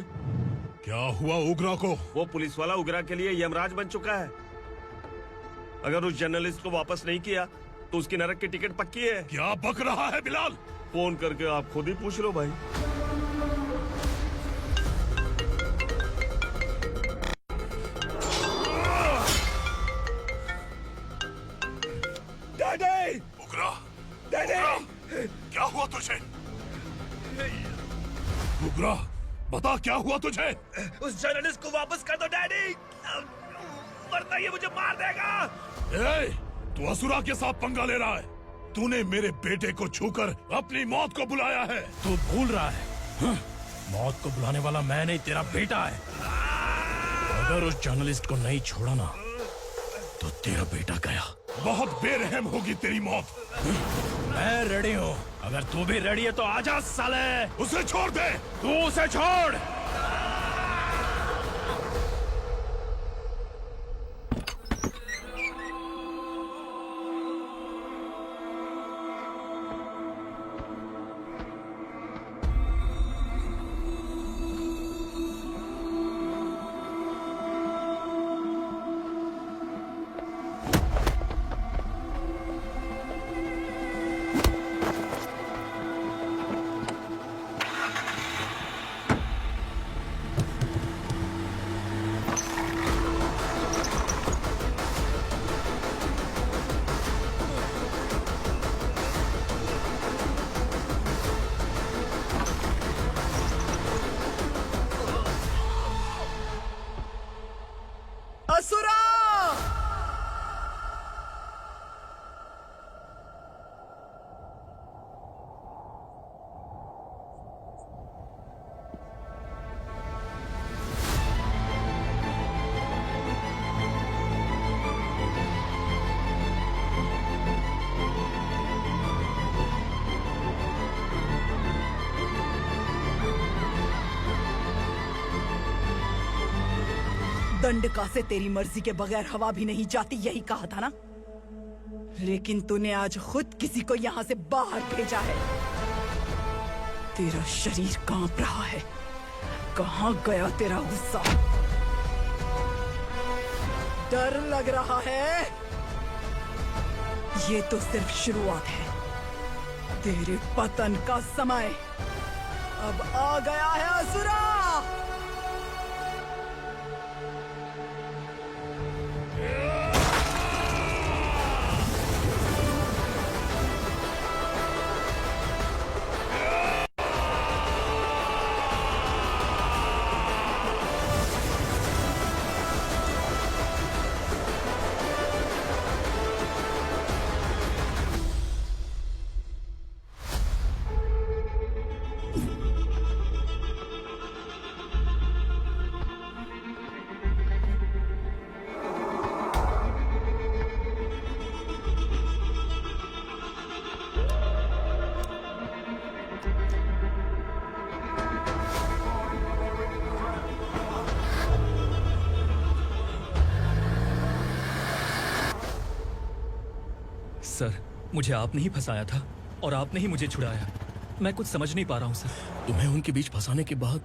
क्या हुआ उग्रा को? वो पुलिस वाला उग्रा के लिए यमराज बन चुका है। अगर उस जर्नलिस्ट को वापस नहीं किया तो उसकी नरक की टिकट पक्की है। क्या बक रहा है बिलाल? फोन करके आप खुद ही पूछ लो भाई। डैडी! उग्रा! डैडी! क्या हुआ तुझे? उग्रा, बता क्या हुआ तुझे? उस जर्नलिस्ट को वापस कर दो डैडी, वरना ये मुझे मार देगा। ए, तू असुरा के साथ पंगा ले रहा है। तूने मेरे बेटे को छूकर अपनी मौत को बुलाया है। तू भूल रहा है। मौत को बुलाने वाला मैं नहीं, तेरा बेटा है। अगर उस जर्नलिस्ट को नहीं छोड़ा ना तो तेरा बेटा गया। बहुत बेरहम होगी तेरी मौत। मैं रेडी हूँ। अगर तू भी रेडी है तो आजा साले। उसे छोड़ दे। तू उसे छोड़। असुरा! दंडका से तेरी मर्जी के बगैर हवा भी नहीं जाती, यही कहा था ना? लेकिन तूने आज खुद किसी को यहाँ से बाहर भेजा है। तेरा शरीर कांप रहा है। कहाँ गया तेरा गुस्सा? डर लग रहा है? ये तो सिर्फ शुरुआत है। तेरे पतन का समय अब आ गया है असुरा। सर, मुझे आपने ही फंसाया था और आपने ही मुझे छुड़ाया। मैं कुछ समझ नहीं पा रहा हूँ सर। तुम्हें उनके बीच फंसाने के बाद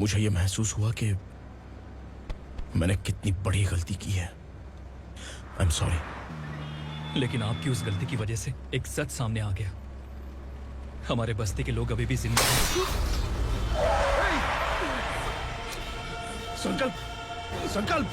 मुझे यह महसूस हुआ कि मैंने कितनी बड़ी गलती की है। I am sorry. लेकिन आपकी उस गलती की वजह से एक सच सामने आ गया। हमारे बस्ती के लोग अभी भी जिंदा हैं। संकल्प! संकल्प!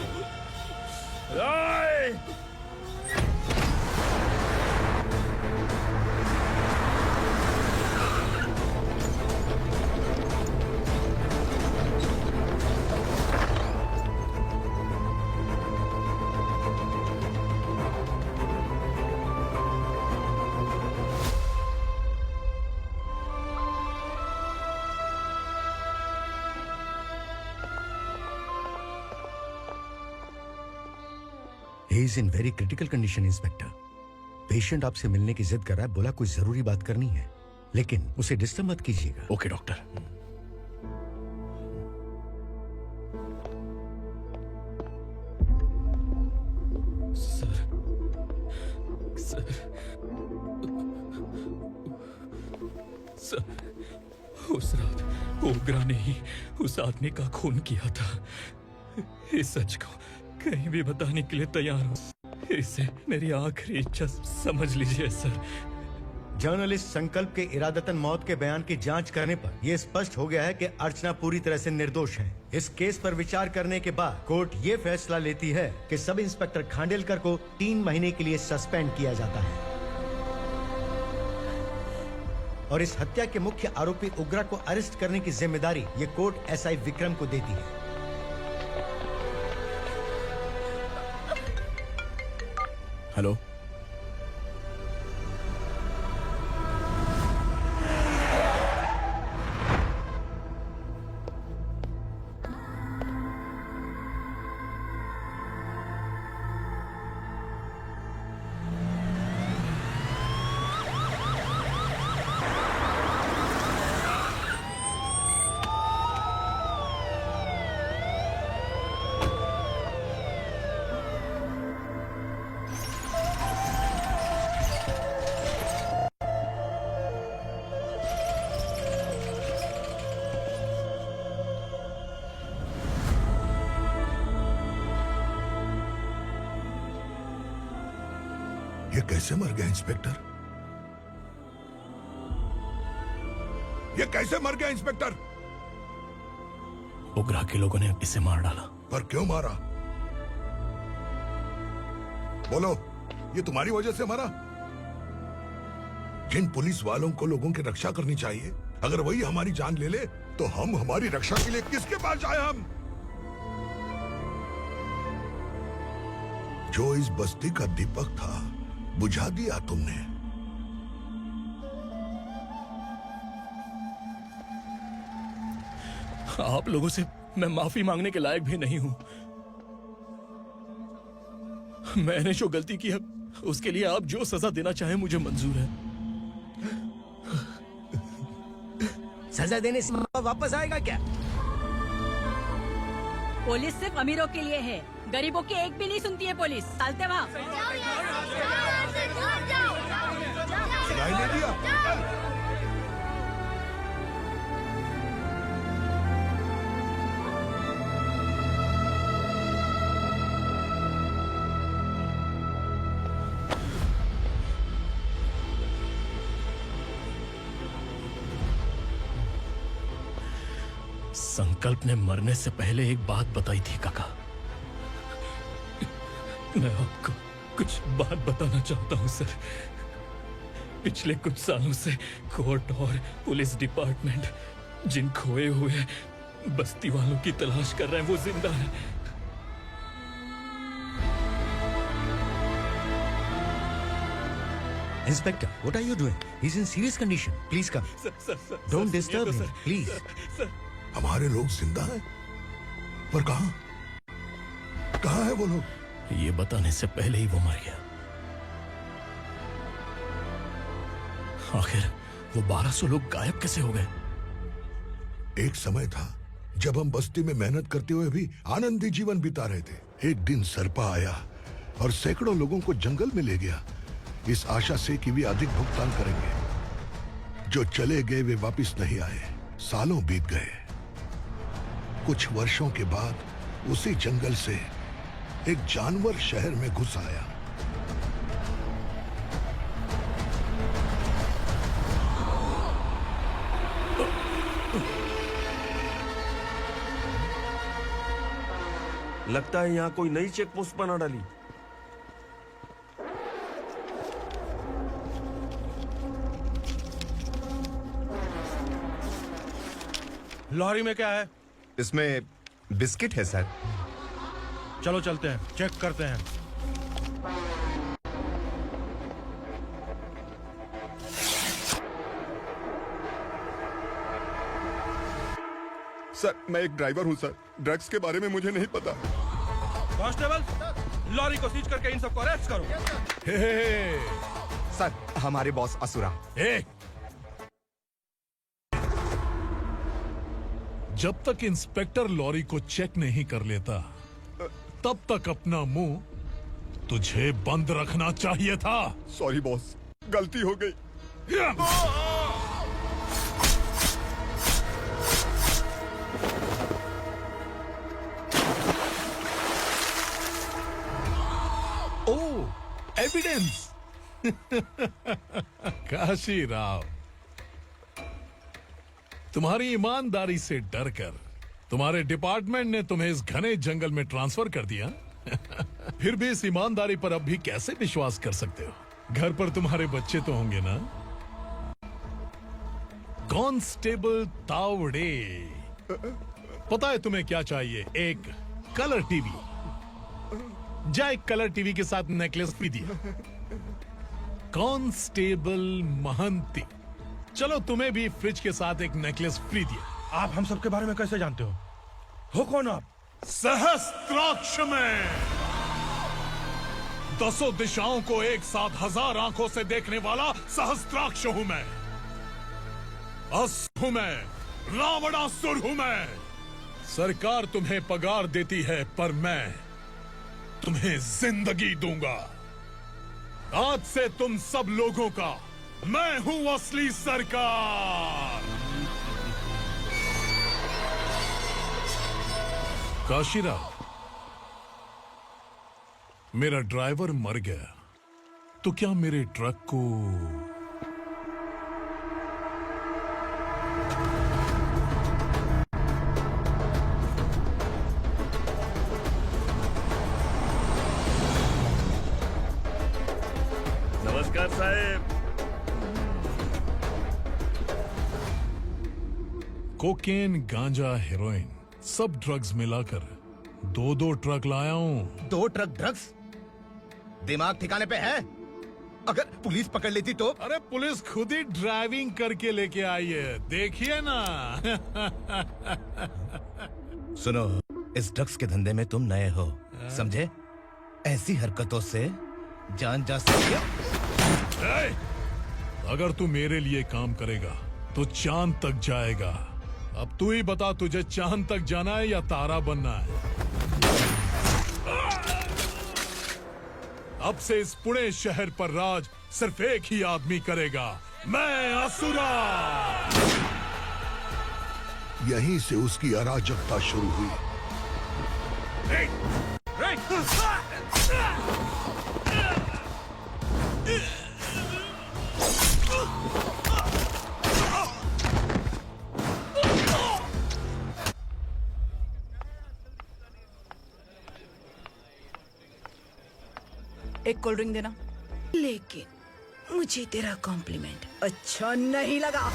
He is in very critical condition, inspector. Patient आपसे मिलने की जिद कर रहा है, बोला कोई जरूरी बात करनी है, लेकिन उसे डिस्टर्ब मत कीजिएगा। Okay doctor. सर, उस रात ओग्रा ने ही उस आदमी का खून किया था। इस सच को कहीं भी बताने के लिए तैयार हूँ। इसे मेरी आखिरी इच्छा समझ लीजिए सर। जर्नलिस्ट संकल्प के इरादतन मौत के बयान की जांच करने पर यह स्पष्ट हो गया है कि अर्चना पूरी तरह से निर्दोष है। इस केस पर विचार करने के बाद कोर्ट ये फैसला लेती है कि सब इंस्पेक्टर खांडेलकर को 3 महीने के लिए सस्पेंड किया जाता है और इस हत्या के मुख्य आरोपी उग्रा को अरेस्ट करने की जिम्मेदारी ये कोर्ट एसआई विक्रम को देती है। हेलो, ये कैसे मर गया इंस्पेक्टर? ये कैसे मर गया इंस्पेक्टर? उग्रा के लोगों ने इसे मार डाला। पर क्यों मारा? बोलो, ये तुम्हारी वजह से मरा? जिन पुलिस वालों को लोगों की रक्षा करनी चाहिए, अगर वही हमारी जान ले ले तो हम हमारी रक्षा के लिए किसके पास जाए? हम जो इस बस्ती का दीपक था बुझा दिया तुमने। आप लोगों से मैं माफी मांगने के लायक भी नहीं हूं। मैंने जो गलती की है उसके लिए आप जो सजा देना चाहे मुझे मंजूर है। सजा देने से वापस आएगा क्या? पुलिस सिर्फ अमीरों के लिए है, गरीबों की एक भी नहीं सुनती है पुलिस। चलते वहाँ। सुनाई नहीं दिया? संकल्प ने मरने से पहले एक बात बताई थी काका। मैं आपको कुछ बात बताना चाहता हूं सर। पिछले कुछ सालों से कोर्ट और पुलिस डिपार्टमेंट जिन खोए हुए बस्ती वालों की तलाश कर रहे हैं वो जिंदा है। Inspector, what are you doing? He's in serious condition. Please come. Don't disturb him, please. हमारे लोग जिंदा हैं? पर कहां? कहां है वो लोग? ये बताने से पहले ही वो मर गया। आखिर वो 1200 लोग गायब कैसे हो गए? एक समय था जब हम बस्ती में मेहनत करते हुए भी आनंदी जीवन बिता रहे थे। एक दिन सरपा आया और सैकड़ों लोगों को जंगल में ले गया, इस आशा से कि वे अधिक भुगतान करेंगे। जो चले गए वे वापस नहीं आए। सालों बीत गए। कुछ वर्षों के बाद उसी जंगल से एक जानवर शहर में घुस आया। लगता है यहाँ कोई नई चेक पोस्ट बना डाली। लॉरी में क्या है? इसमें बिस्किट है सर। चलो चलते हैं, चेक करते हैं। सर, मैं एक ड्राइवर हूं सर। ड्रग्स के बारे में मुझे नहीं पता। कांस्टेबल, लॉरी को सीज करके इन सबको अरेस्ट करो। सर, हमारे बॉस असुरा। जब तक इंस्पेक्टर लॉरी को चेक नहीं कर लेता तब तक अपना मुंह तुझे बंद रखना चाहिए था। सॉरी बॉस, गलती हो गई। एविडेंस। काशी राव, तुम्हारी ईमानदारी से डरकर तुम्हारे डिपार्टमेंट ने तुम्हें इस घने जंगल में ट्रांसफर कर दिया। फिर भी इस ईमानदारी पर अब भी कैसे विश्वास कर सकते हो? घर पर तुम्हारे बच्चे तो होंगे ना? कांस्टेबल तावड़े, पता है तुम्हें क्या चाहिए? एक कलर टीवी। जा एक कलर टीवी के साथ नेकलेस भी दिया। कांस्टेबल महंती, चलो तुम्हें भी फ्रिज के साथ एक नेकलेस फ्री दिया। आप हम सबके बारे में कैसे जानते हो कौन आप? सहस्त्राक्ष में 10 दिशाओं को एक साथ 1000 आंखों से देखने वाला सहस्त्राक्ष हूं मैं। असुर हूं मैं, रावणासुर हूं मैं। सरकार तुम्हें पगार देती है, पर मैं तुम्हें जिंदगी दूंगा। आज से तुम सब लोगों का मैं हूं असली सरकार। काशीराव, मेरा ड्राइवर मर गया तो क्या मेरे ट्रक को नमस्कार साहब। कोकेन, गांजा, हेरोइन, सब ड्रग्स मिलाकर 2 ट्रक लाया हूं। 2 ट्रक ड्रग्स? दिमाग ठिकाने पे है? अगर पुलिस पकड़ लेती तो? अरे पुलिस खुद ही ड्राइविंग करके लेके आई है, देखिए ना। सुनो, इस ड्रग्स के धंधे में तुम नए हो, समझे? ऐसी हरकतों से जान जा सकती है। अगर तू मेरे लिए काम करेगा तो चांद तक जाएगा। अब तू ही बता, तुझे चांद तक जाना है या तारा बनना है? अब से इस पुणे शहर पर राज सिर्फ एक ही आदमी करेगा, मैं असुरा। यहीं से उसकी अराजकता शुरू हुई। एक कोल्ड ड्रिंक देना। लेकिन मुझे तेरा कॉम्प्लीमेंट अच्छा नहीं लगा।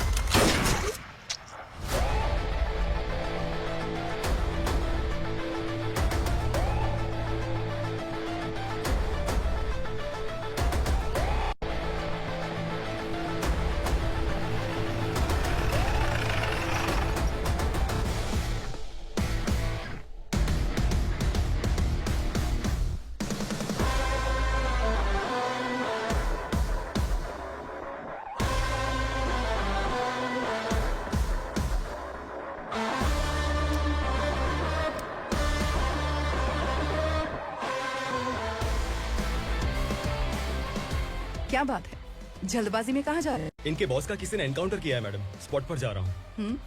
क्या बात है, जल्दबाजी में कहाँ जा रहे हैं? इनके बॉस का किसी ने एनकाउंटर किया है मैडम, स्पॉट पर जा रहा हूँ।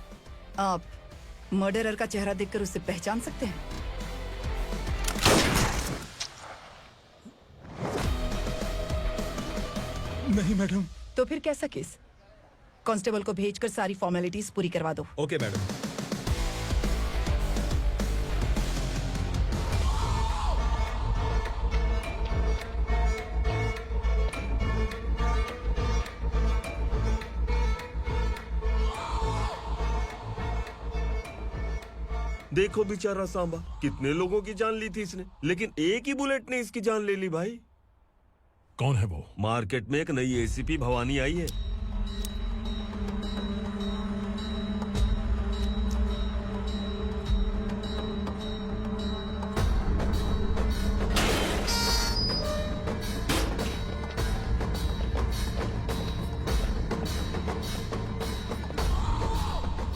आप मर्डरर का चेहरा देखकर उसे पहचान सकते हैं? नहीं मैडम। तो फिर कैसा केस? कांस्टेबल को भेजकर सारी फॉर्मेलिटीज पूरी करवा दो। Okay madam. देखो बेचारा सांबा, कितने लोगों की जान ली थी इसने, लेकिन एक ही बुलेट ने इसकी जान ले ली भाई। कौन है वो? मार्केट में एक नई एसीपी भवानी आई है।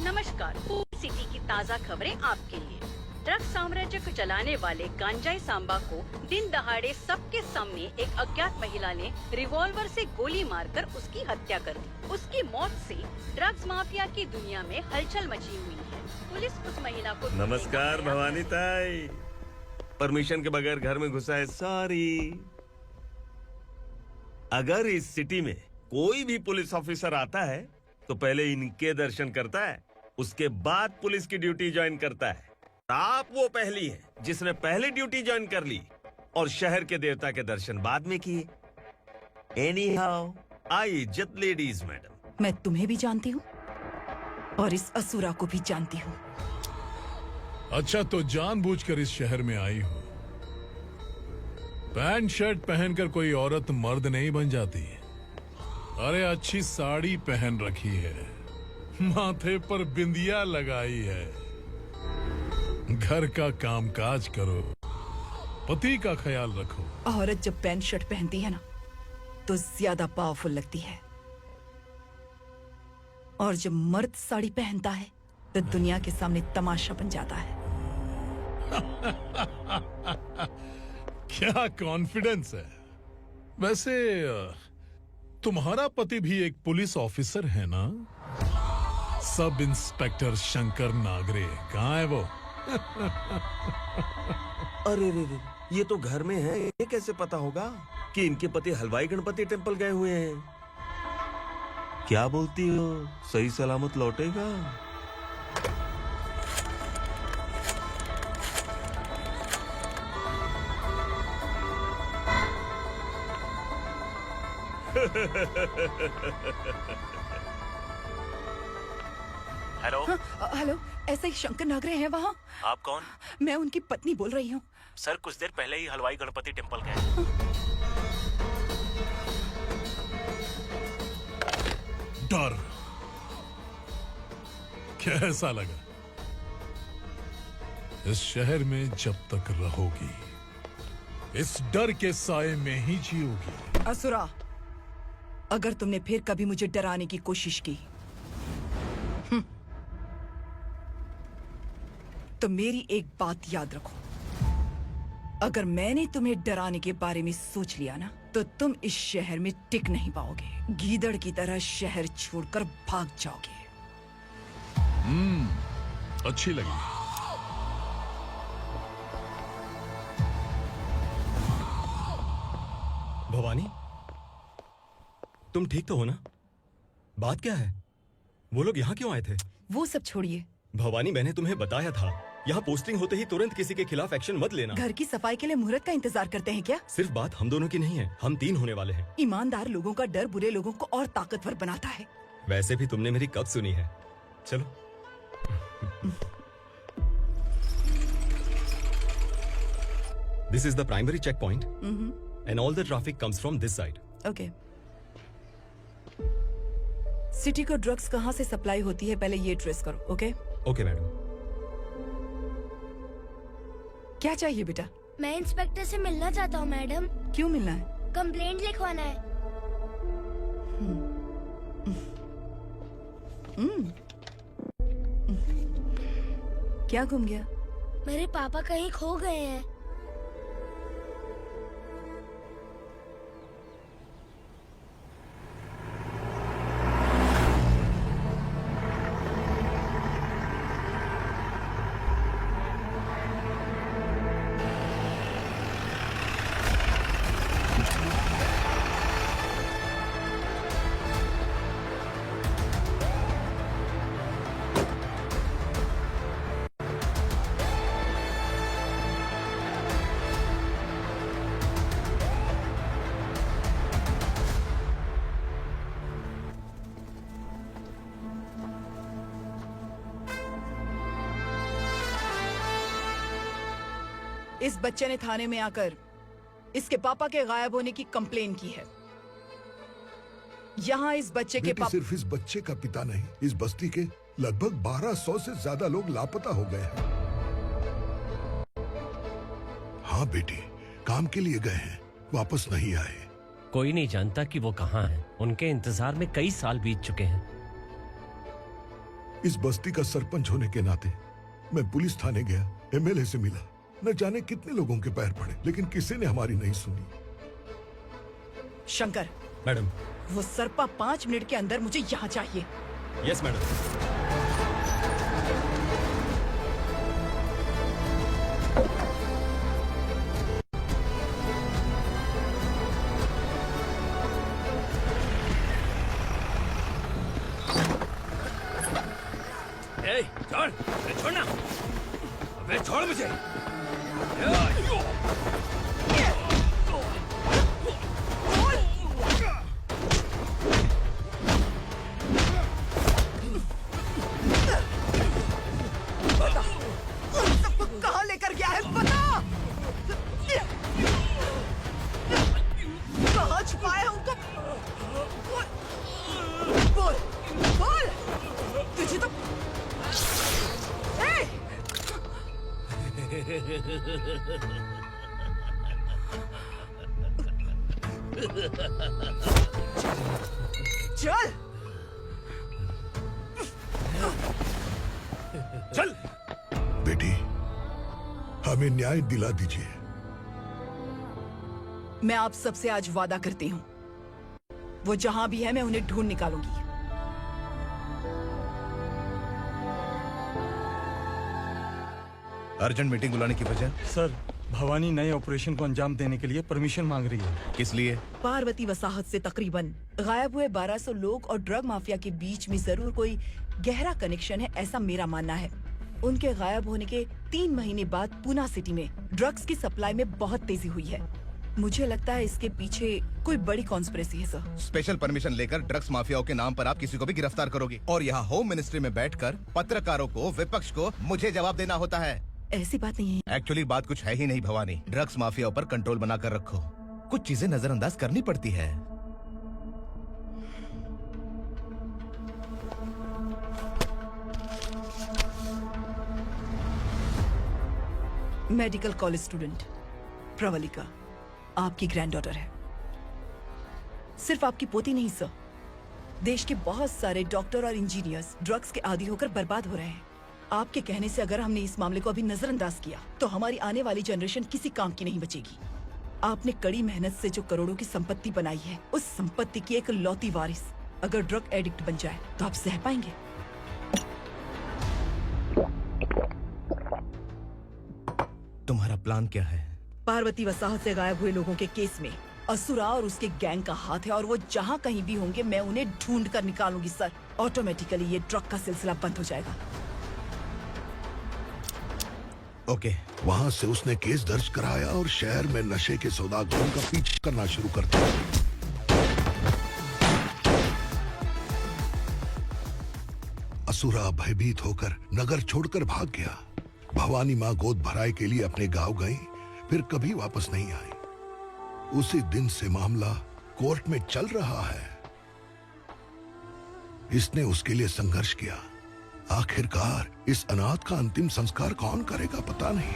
नमस्कार, सिटी की ताज़ा खबरें आपके लिए। ड्रग्स साम्राज्य को चलाने वाले गांजाई सांबा को दिन दहाड़े सबके सामने एक अज्ञात महिला ने रिवॉल्वर से गोली मारकर उसकी हत्या कर दी। उसकी मौत से ड्रग्स माफिया की दुनिया में हलचल मची हुई है। पुलिस उस महिला को नमस्कार भवानी ताई, परमिशन के बगैर घर में घुसा है, सॉरी। अगर इस सिटी में कोई भी पुलिस ऑफिसर आता है तो पहले इनके दर्शन करता है, उसके बाद पुलिस की ड्यूटी ज्वाइन करता है। आप वो पहली हैं जिसने पहले ड्यूटी ज्वाइन कर ली और शहर के देवता के दर्शन बाद में किए। एनीहाउ, आई इज्जत लेडीज मैडम। मैं तुम्हें भी जानती हूँ और इस असुरा को भी जानती हूँ। अच्छा, तो जानबूझकर इस शहर में आई हो। पैंट शर्ट पहनकर कोई औरत मर्द नहीं बन जाती। अरे अच्छी साड़ी पहन रखी है, माथे पर बिंदिया लगाई है, घर का कामकाज करो, पति का ख्याल रखो। औरत जब पैंट शर्ट पहनती है ना तो ज्यादा पावरफुल लगती है, और जब मर्द साड़ी पहनता है तो दुनिया के सामने तमाशा बन जाता है। क्या कॉन्फिडेंस है। वैसे तुम्हारा पति भी एक पुलिस ऑफिसर है ना? सब इंस्पेक्टर शंकर नागरे कहाँ है वो? अरे रे रे, ये तो घर में है, ये कैसे पता होगा कि इनके पति हलवाई गणपति टेम्पल गए हुए हैं? क्या बोलती हो, सही सलामत लौटेगा? हेलो। हेलो, ऐसे ही शंकर नागरे हैं वहाँ? आप कौन? मैं उनकी पत्नी बोल रही हूँ। सर कुछ देर पहले ही हलवाई गणपति टेम्पल गए। डर कैसा लगा? इस शहर में जब तक रहोगी इस डर के साए में ही जियोगी। असुरा, अगर तुमने फिर कभी मुझे डराने की कोशिश की तो मेरी एक बात याद रखो, अगर मैंने तुम्हें डराने के बारे में सोच लिया ना तो तुम इस शहर में टिक नहीं पाओगे। गीदड़ की तरह शहर छोड़कर भाग जाओगे। अच्छी लगी। भवानी, तुम ठीक तो हो ना? बात क्या है? वो लोग यहाँ क्यों आए थे? वो सब छोड़िए। भवानी, मैंने तुम्हें बताया था यहाँ पोस्टिंग होते ही तुरंत किसी के खिलाफ एक्शन मत लेना। घर की सफाई के लिए मुहूर्त का इंतजार करते हैं क्या? सिर्फ बात हम दोनों की नहीं है, हम 3 होने वाले हैं। ईमानदार लोगों का डर बुरे लोगों को और ताकतवर बनाता है। वैसे भी तुमने मेरी कब सुनी है। चलो। This is the primary checkpoint, and all the traffic comes from this side. Okay. City को ड्रग्स कहाँ से सप्लाई होती है पहले ये ट्रेस करो, ओके? Okay madam. क्या चाहिए बेटा? मैं इंस्पेक्टर से मिलना चाहता हूँ मैडम। क्यों मिलना है? कंप्लेंट लिखवाना है। क्या घूम गया? मेरे पापा कहीं खो गए हैं। इस बच्चे ने थाने में आकर इसके पापा के गायब होने की कंप्लेन की है। यहाँ इस बच्चे के पापा सिर्फ इस बच्चे का पिता नहीं, इस बस्ती के लगभग 1200 से ज्यादा लोग लापता हो गए हैं। हाँ बेटी, काम के लिए गए हैं, वापस नहीं आए। कोई नहीं जानता कि वो कहाँ हैं। उनके इंतजार में कई साल बीत चुके हैं। इस बस्ती का सरपंच होने के नाते मैं पुलिस थाने गया, एमएलए से मिला, न जाने कितने लोगों के पैर पड़े, लेकिन किसी ने हमारी नहीं सुनी। शंकर। मैडम। वो सरपा 5 मिनट के अंदर मुझे यहाँ चाहिए। Yes madam. छोड़, अरे छोड़ना, अबे छोड़ मुझे। सबको कहाँ लेकर गया है पता? कहाँ छुपाया है उनको? बोल, बोल, तुझे तो चल चल बेटी, हमें न्याय दिला दीजिए। मैं आप सबसे आज वादा करती हूँ, वो जहां भी है मैं उन्हें ढूंढ निकालूंगी। अर्जेंट मीटिंग बुलाने की वजह? सर, भवानी नए ऑपरेशन को अंजाम देने के लिए परमिशन मांग रही है। किस लिए? पार्वती वसाहत से तकरीबन गायब हुए 1200 लोग और ड्रग माफिया के बीच में जरूर कोई गहरा कनेक्शन है, ऐसा मेरा मानना है। उनके गायब होने के 3 महीने बाद पूना सिटी में ड्रग्स की सप्लाई में बहुत तेजी हुई है। मुझे लगता है इसके पीछे कोई बड़ी कॉन्स्पिरेसी है सर। स्पेशल परमिशन लेकर ड्रग्स माफियाओं के नाम पर आप किसी को भी गिरफ्तार करोगे और यहाँ होम मिनिस्ट्री में बैठकर पत्रकारों को, विपक्ष को मुझे जवाब देना होता है। ऐसी बात नहीं है। एक्चुअली बात कुछ है ही नहीं भवानी। ड्रग्स माफियाओं पर कंट्रोल बनाकर रखो, कुछ चीजें नजरअंदाज करनी पड़ती है। मेडिकल कॉलेज स्टूडेंट प्रवलिका आपकी ग्रैंडडॉटर है। सिर्फ आपकी पोती नहीं सर, देश के बहुत सारे डॉक्टर और इंजीनियर्स ड्रग्स के आदी होकर बर्बाद हो रहे हैं। आपके कहने से अगर हमने इस मामले को अभी नजरअंदाज किया तो हमारी आने वाली जनरेशन किसी काम की नहीं बचेगी। आपने कड़ी मेहनत से जो करोड़ों की संपत्ति बनाई है, उस संपत्ति की एक लौती वारिस अगर ड्रग एडिक्ट बन जाए तो आप सह पाएंगे? तुम्हारा प्लान क्या है? पार्वती वसाहत से गायब हुए लोगों के केस में असुरा और उसके गैंग का हाथ है और वो जहाँ कहीं भी होंगे मैं उन्हें ढूंढ कर निकालूंगी सर। ऑटोमेटिकली ये ड्रग का सिलसिला बंद हो जाएगा। ओके। वहाँ से उसने केस दर्ज कराया और शहर में नशे के सौदागरों का पीछा करना शुरू कर दिया। असुरा भयभीत होकर नगर छोड़कर भाग गया। भवानी माँ गोद भराई के लिए अपने गांव गई, फिर कभी वापस नहीं आई। उसी दिन से मामला कोर्ट में चल रहा है। इसने उसके लिए संघर्ष किया। आखिरकार इस अनाथ का अंतिम संस्कार कौन करेगा पता नहीं।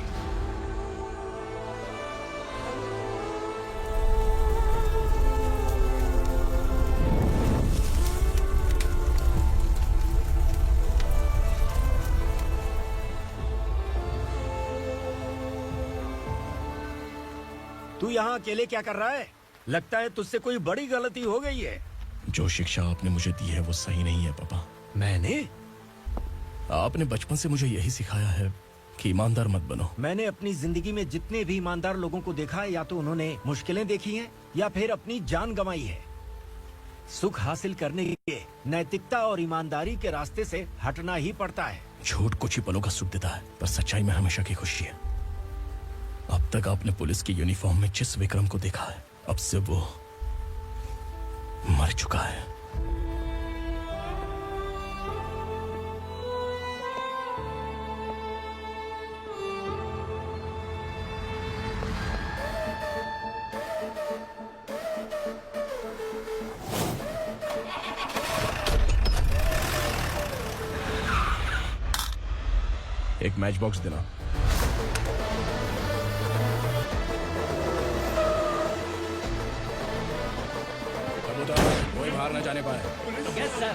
तू यहाँ अकेले क्या कर रहा है? लगता है तुझसे कोई बड़ी गलती हो गई है। जो शिक्षा आपने मुझे दी है वो सही नहीं है पापा। मैंने? आपने बचपन से मुझे यही सिखाया है कि ईमानदार मत बनो। मैंने अपनी जिंदगी में जितने भी ईमानदार लोगों को देखा है, या तो उन्होंने मुश्किलें देखी हैं या फिर अपनी जान गंवाई है। सुख हासिल करने के लिए नैतिकता और ईमानदारी के रास्ते से हटना ही पड़ता है। झूठ कुछ ही पलों का सुख देता है, पर सच्चाई में हमेशा की खुशी है। अब तक आपने पुलिस की यूनिफॉर्म में जिस विक्रम को देखा है, अब से वो मर चुका है। एक मैच बॉक्स देना। कोई बाहर न जाने पाए। Yes sir.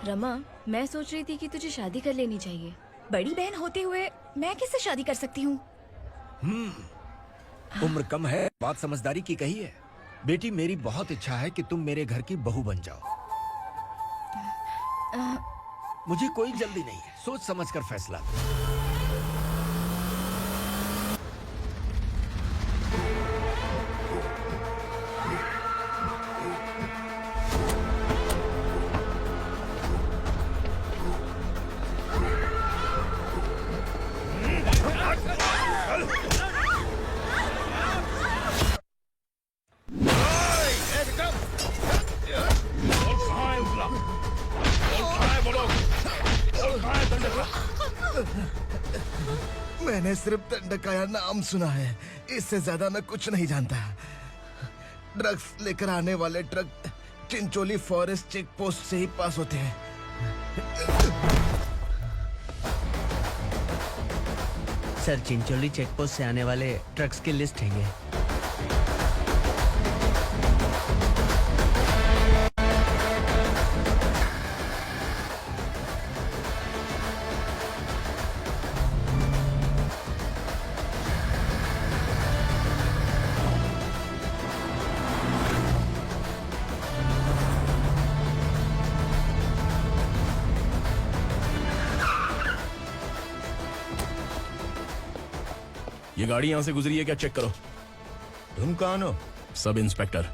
रमा, मैं सोच रही थी कि तुझे शादी कर लेनी चाहिए। बड़ी बहन होते हुए मैं किससे शादी कर सकती हूँ? उम्र कम है, बात समझदारी की कही है। बेटी, मेरी बहुत इच्छा है कि तुम मेरे घर की बहू बन जाओ। मुझे कोई जल्दी नहीं है, सोच समझ कर फैसला। मैंने सिर्फ दंडकाया नाम सुना है, इससे ज्यादा मैं कुछ नहीं जानता। ड्रग्स लेकर आने वाले truck Chincholi forest check post से ही पास होते हैं। सर, चिंचोली चेक पोस्ट से आने वाले ट्रक्स की लिस्ट है ये। ये गाड़ी यहाँ से गुजरी है क्या, चेक करो। तुम कौन हो? Sub inspector.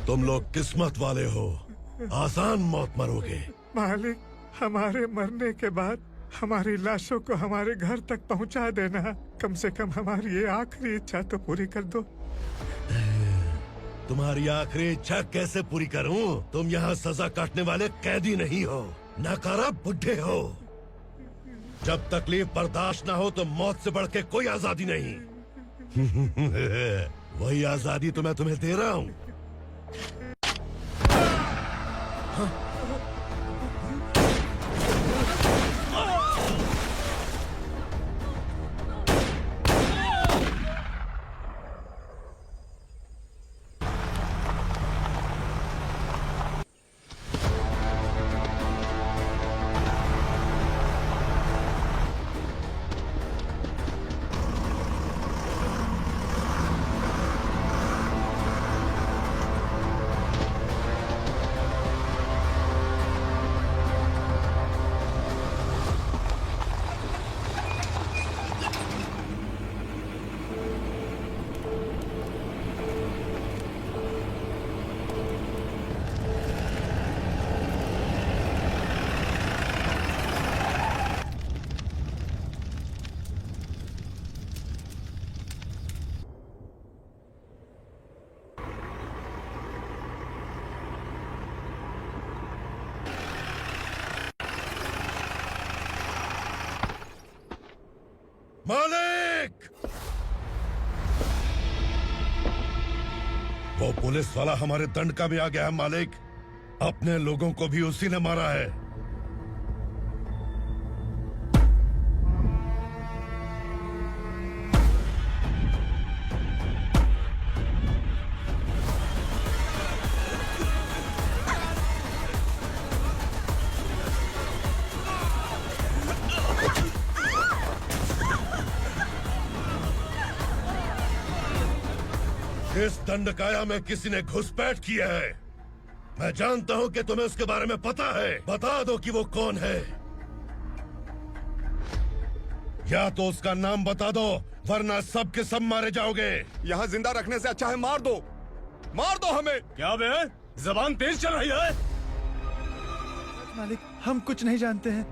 तुम लोग किस्मत वाले हो, आसान मौत मरोगे। मालिक, हमारे मरने के बाद हमारी लाशों को हमारे घर तक पहुंचा देना। कम से कम हमारी ये आखिरी इच्छा तो पूरी कर दो। तुम्हारी आखिरी इच्छा कैसे पूरी करूं? तुम यहाँ सजा काटने वाले कैदी नहीं हो, नकारा बुढ़े हो। जब तकलीफ बर्दाश्त ना हो तो मौत से बढ़ के कोई आजादी नहीं। वही आजादी तो मैं तुम्हें दे रहा हूँ। मालिक! वो पुलिस वाला हमारे दंडका में आ गया है मालिक। अपने लोगों को भी उसी ने मारा है। इस दंडकाया में किसी ने घुसपैठ किया है। मैं जानता हूं कि तुम्हें उसके बारे में पता है। बता दो कि वो कौन है, या तो उसका नाम बता दो, वरना सब के सब मारे जाओगे। यहाँ जिंदा रखने से अच्छा है मार दो हमें। क्या बे, जबान तेज चल रही है? मालिक, हम कुछ नहीं जानते हैं।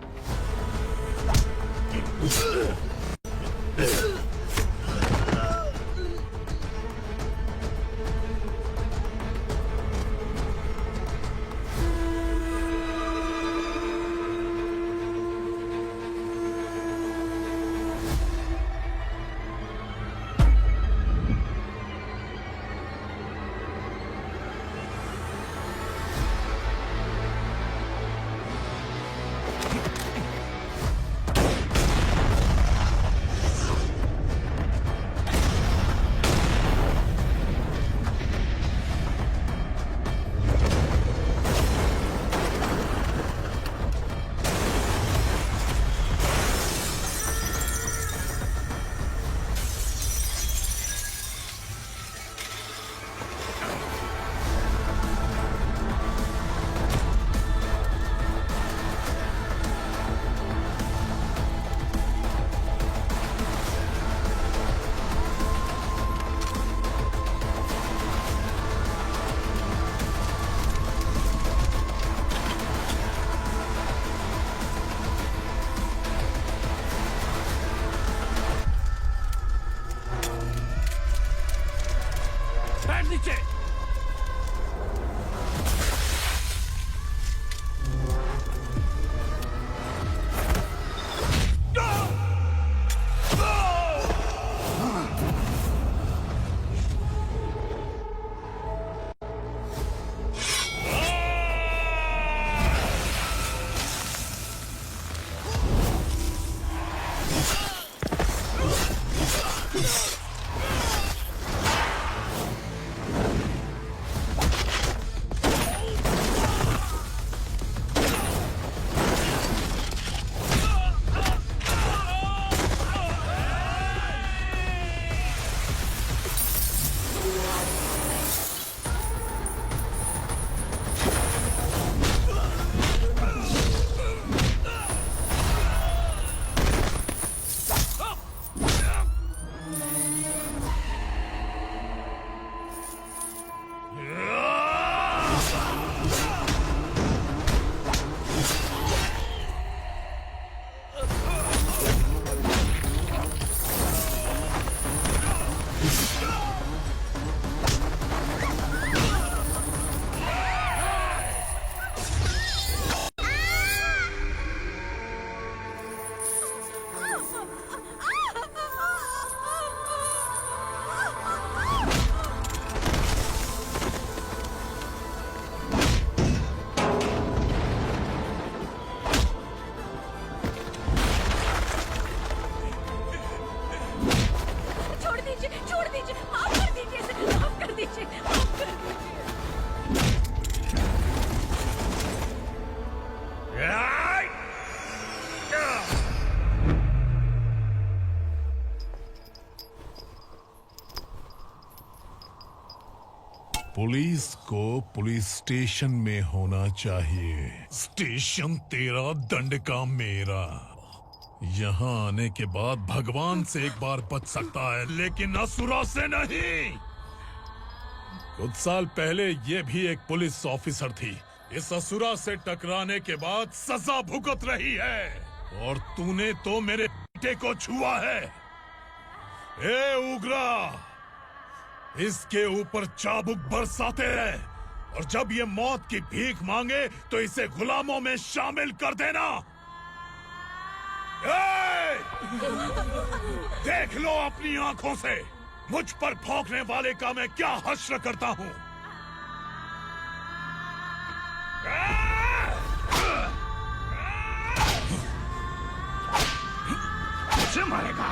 पुलिस को पुलिस स्टेशन में होना चाहिए। स्टेशन तेरा, दंड का मेरा। यहाँ आने के बाद भगवान से एक बार बच सकता है, लेकिन असुरा से नहीं। कुछ साल पहले ये भी एक पुलिस ऑफिसर थी। इस असुरा से टकराने के बाद सजा भुगत रही है, और तूने तो मेरे बेटे को छुआ है। ए उग्रा, इसके ऊपर चाबुक बरसाते रहे, और जब ये मौत की भीख मांगे तो इसे गुलामों में शामिल कर देना। देख लो अपनी आंखों से मुझ पर भौंकने वाले का मैं क्या हश्र करता हूँ। मुझे मारेगा।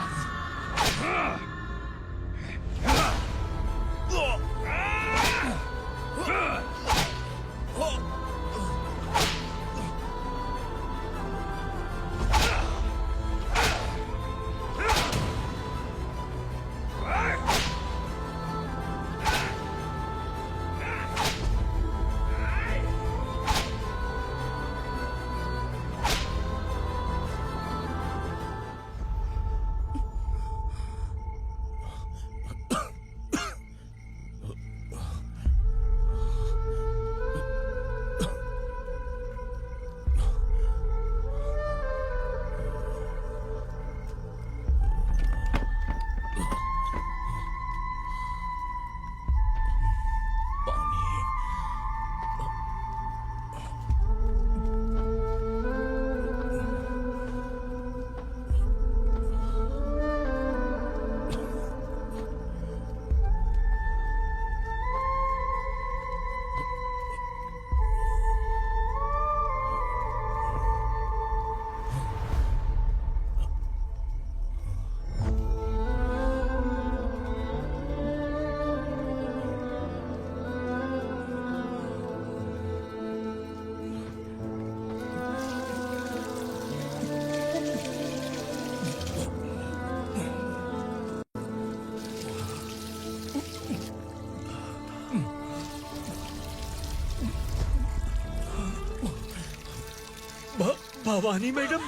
भवानी मैडम,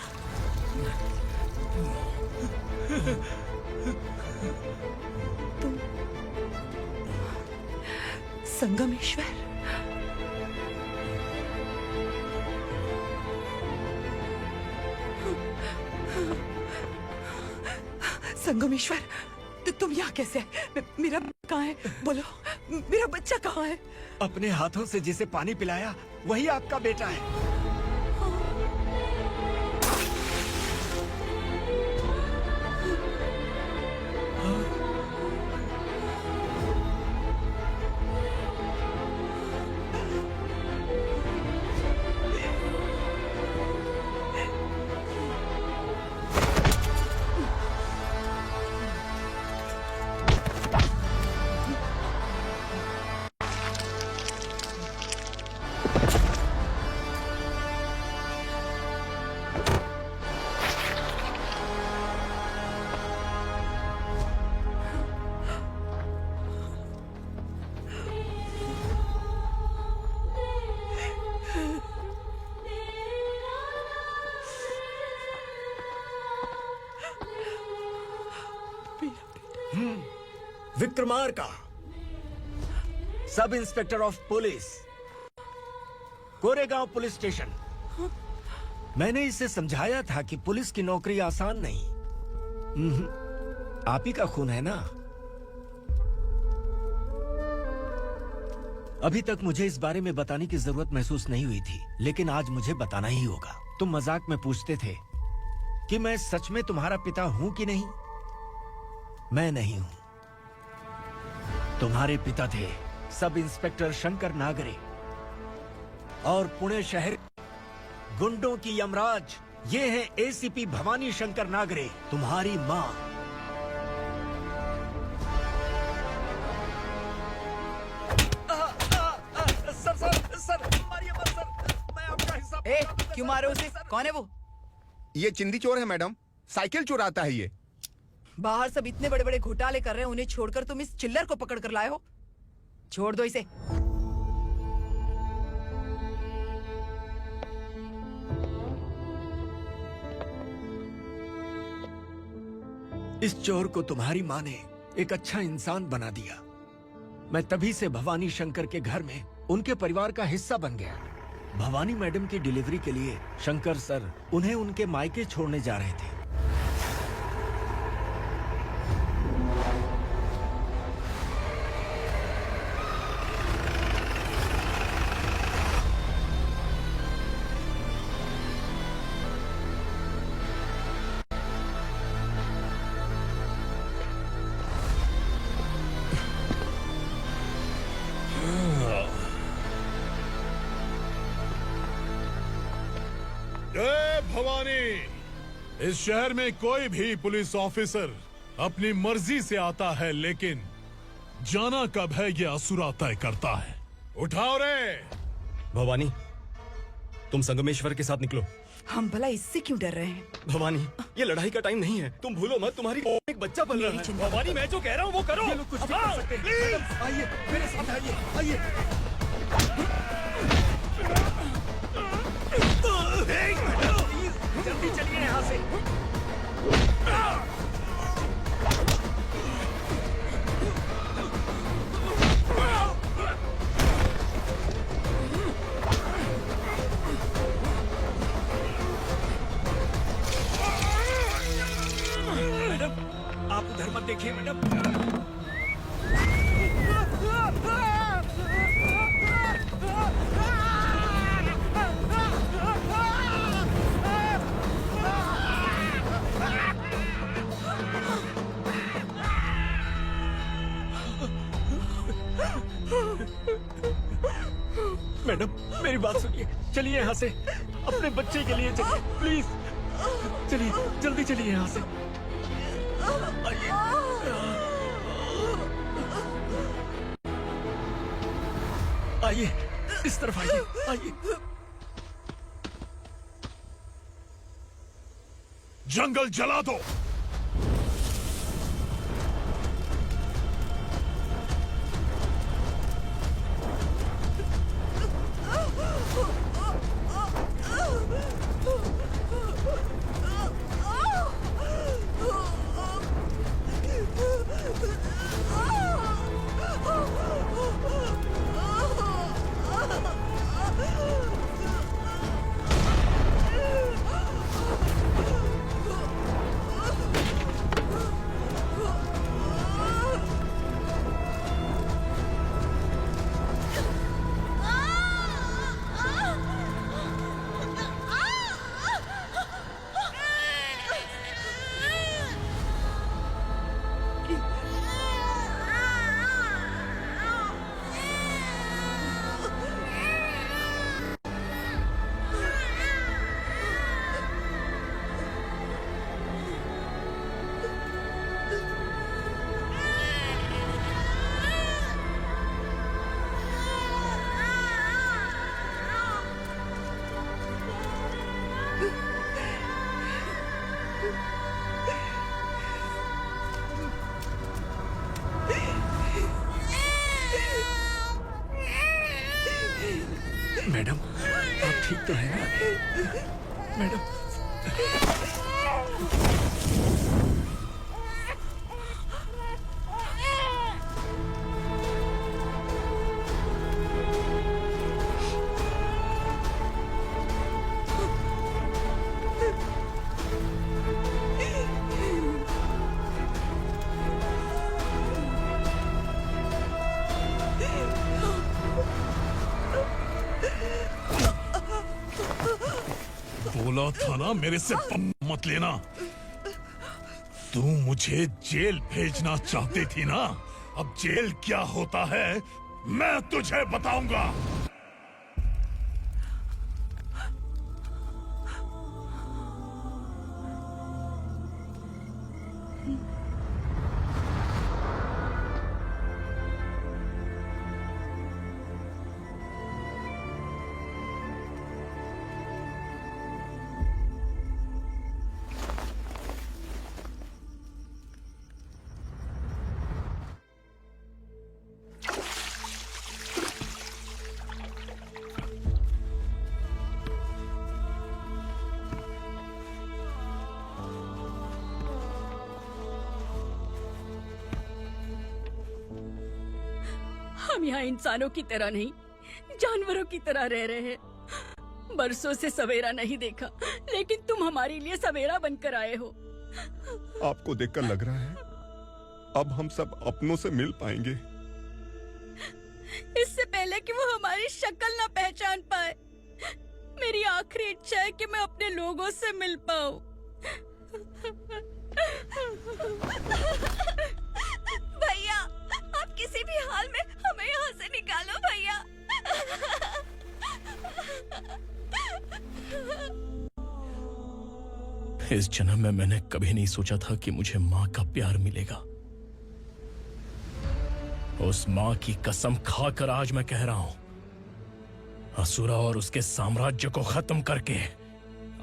संगमेश्वर, संगमेश्वर, तुम यहाँ कैसे? मेरा कहाँ है? बोलो, मेरा बच्चा कहाँ है? अपने हाथों से जिसे पानी पिलाया वही आपका बेटा है। Vikramarka, sub inspector of police, Koregaon police station. मैंने इसे समझाया था कि पुलिस की नौकरी आसान नहीं। आप ही का खून है ना। अभी तक मुझे इस बारे में बताने की जरूरत महसूस नहीं हुई थी, लेकिन आज मुझे बताना ही होगा। तुम मजाक में पूछते थे कि मैं सच में तुम्हारा पिता हूं कि नहीं। मैं नहीं हूं। तुम्हारे पिता थे सब इंस्पेक्टर शंकर नागरे, और पुणे शहर गुंडों की यमराज ये है एसीपी भवानी शंकर नागरे, तुम्हारी मां। सर, मारिए मत सर, मैं आपका हिस्सा। क्यों मारो उसे? कौन है वो? ये चिंदी चोर है मैडम, साइकिल चुराता है ये। बाहर सब इतने बड़े बड़े घोटाले कर रहे हैं, उन्हें छोड़कर तुम इस चिल्लर को पकड़ कर लाए हो। छोड़ दो इसे। इस चोर को तुम्हारी माँ ने एक अच्छा इंसान बना दिया। मैं तभी से भवानी शंकर के घर में उनके परिवार का हिस्सा बन गया। भवानी मैडम की डिलीवरी के लिए शंकर सर उन्हें उनके मायके छोड़ने जा रहे थे। जय भवानी। इस शहर में कोई भी पुलिस ऑफिसर अपनी मर्जी से आता है, लेकिन जाना कब है ये असुरा तय करता है। उठाओ रे। भवानी, तुम संगमेश्वर के साथ निकलो। हम भला इससे क्यों डर रहे हैं? भवानी, ये लड़ाई का टाइम नहीं है। तुम भूलो मत, तुम्हारी एक बच्चा पल रहा है। भवानी, मैं जो कह रहा हूँ वो करो। ये लोग कुछ भी कर सकते हैं। आइए मेरे साथ आइए, आइए। जल्दी चलिए यहाँ से। मैडम, आप उधर मत देखिए मैडम। मैडम, मेरी बात सुनिए। चलिए यहाँ से, अपने बच्चे के लिए चलिए प्लीज। चलिए, जल्दी चलिए यहाँ से। आइए, इस तरफ आइए, आइए। जंगल जला दो। ठीक तो है ना मैडम? बोला था ना मेरे से मत लेना। तू मुझे जेल भेजना चाहती थी ना? अब जेल क्या होता है मैं तुझे बताऊंगा। हम यहाँ इंसानों की तरह नहीं, जानवरों की तरह रह रहे हैं। बरसों से सवेरा नहीं देखा, लेकिन तुम हमारे लिए सवेरा बनकर आए हो। आपको देखकर लग रहा है अब हम सब अपनों से मिल पाएंगे। इससे पहले कि वो हमारी शक्ल ना पहचान पाए, मेरी आखिरी इच्छा है कि मैं अपने लोगों से मिल पाऊं। भैया, आप किसी भी हाल में हमें यहाँ से निकालो भैया। इस जन्म में मैंने कभी नहीं सोचा था कि मुझे माँ का प्यार मिलेगा। उस माँ की कसम खाकर आज मैं कह रहा हूं, असुरा और उसके साम्राज्य को खत्म करके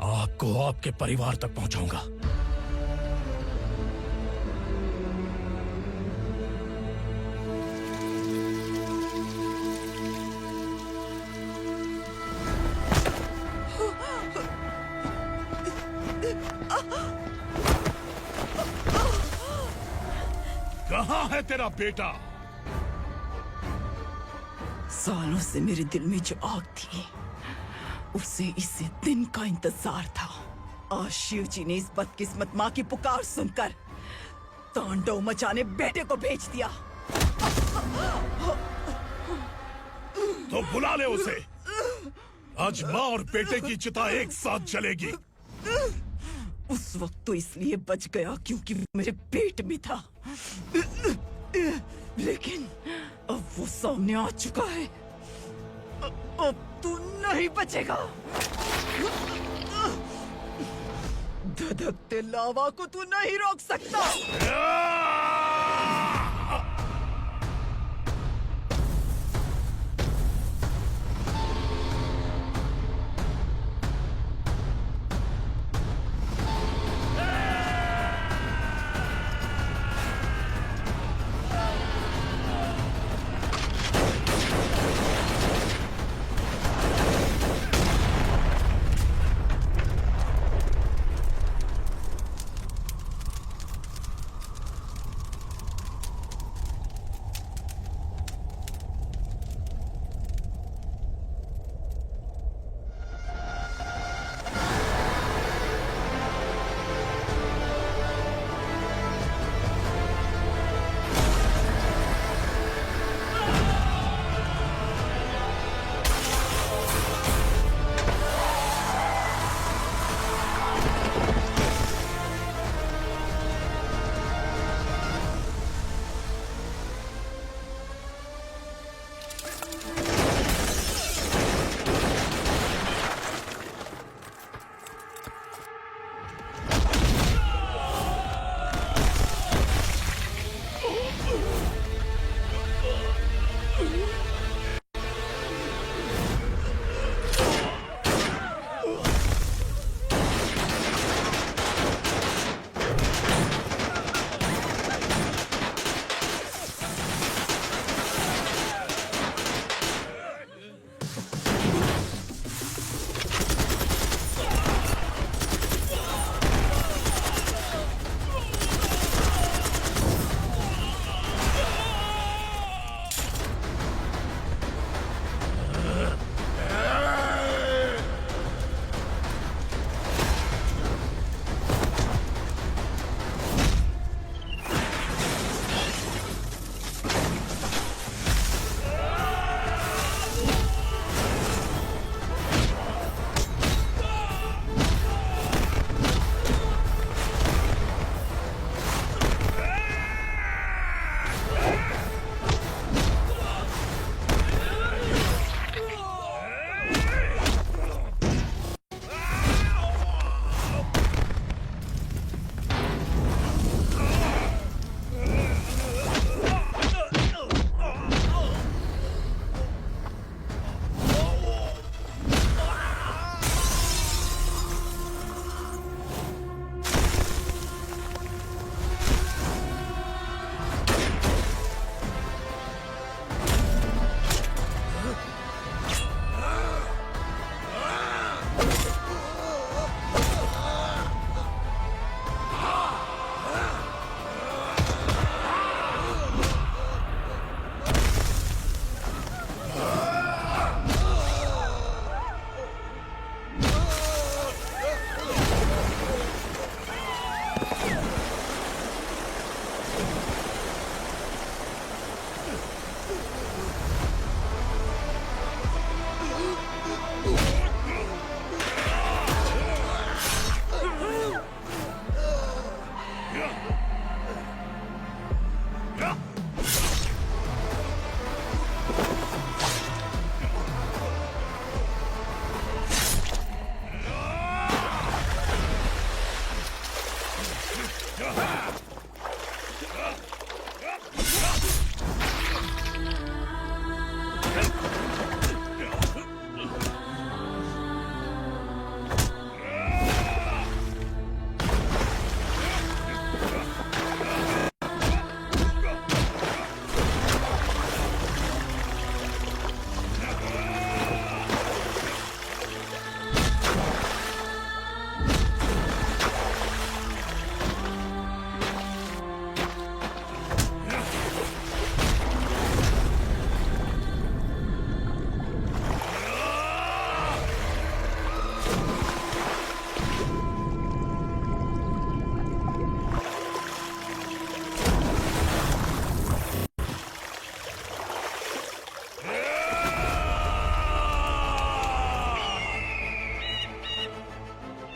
आपको आपके परिवार तक पहुंचाऊंगा। कहाँ है तेरा बेटा? सालों से मेरे दिल में जो आग थी, उसे इसी दिन का इंतजार था। आज शिव जी ने इस बदकिस्मत माँ की पुकार सुनकर तांडव मचाने बेटे को भेज दिया। तो बुला ले उसे। आज माँ और बेटे की चिता एक साथ जलेगी। उस वक्त तो इसलिए बच गया क्योंकि मेरे पेट में था, लेकिन अब वो सामने आ चुका है। अब तू नहीं बचेगा। धधकते लावा को तू नहीं रोक सकता।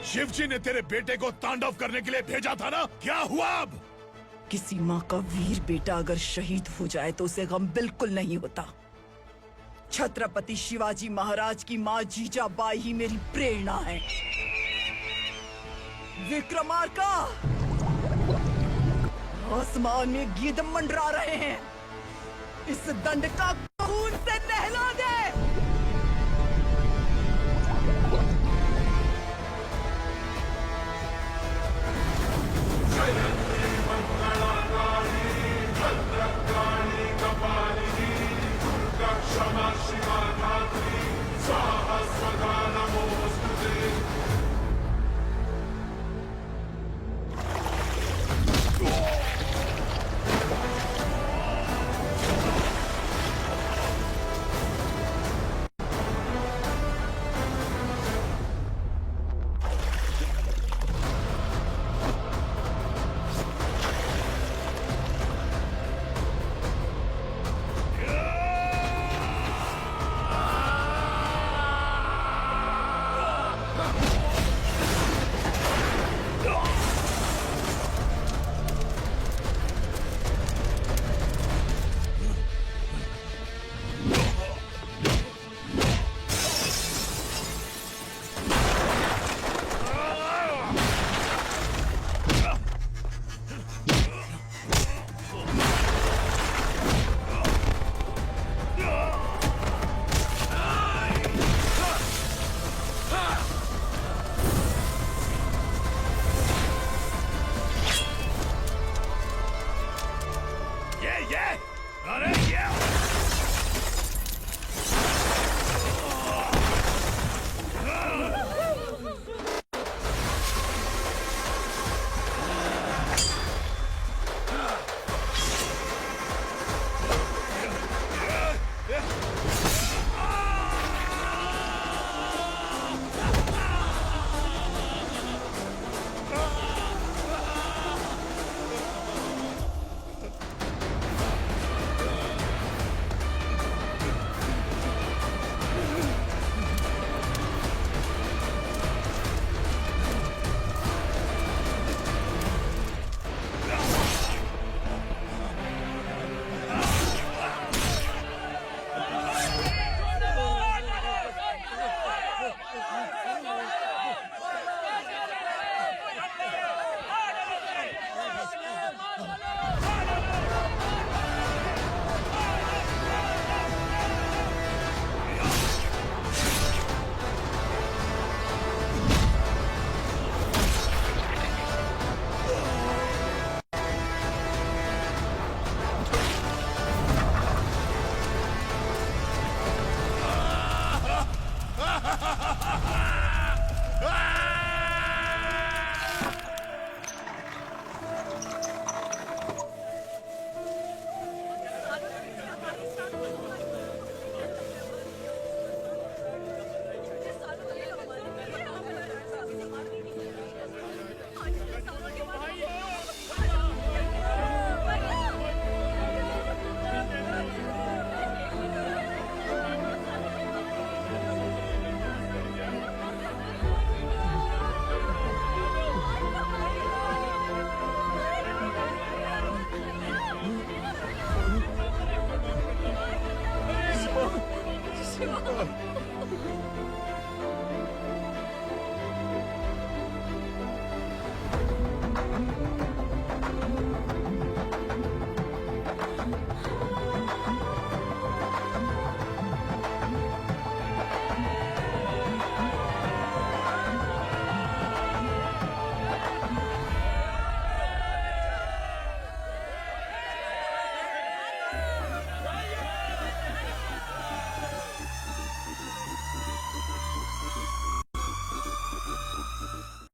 शिवजी ने तेरे बेटे को तांडव करने के लिए भेजा था ना, क्या हुआ अब? किसी माँ का वीर बेटा अगर शहीद हो जाए तो उसे गम बिल्कुल नहीं होता। छत्रपति शिवाजी महाराज की माँ जीजाबाई ही मेरी प्रेरणा है। विक्रमार्का, आसमान में गीत मंडरा रहे हैं, इस दंड का खून से नहला दे।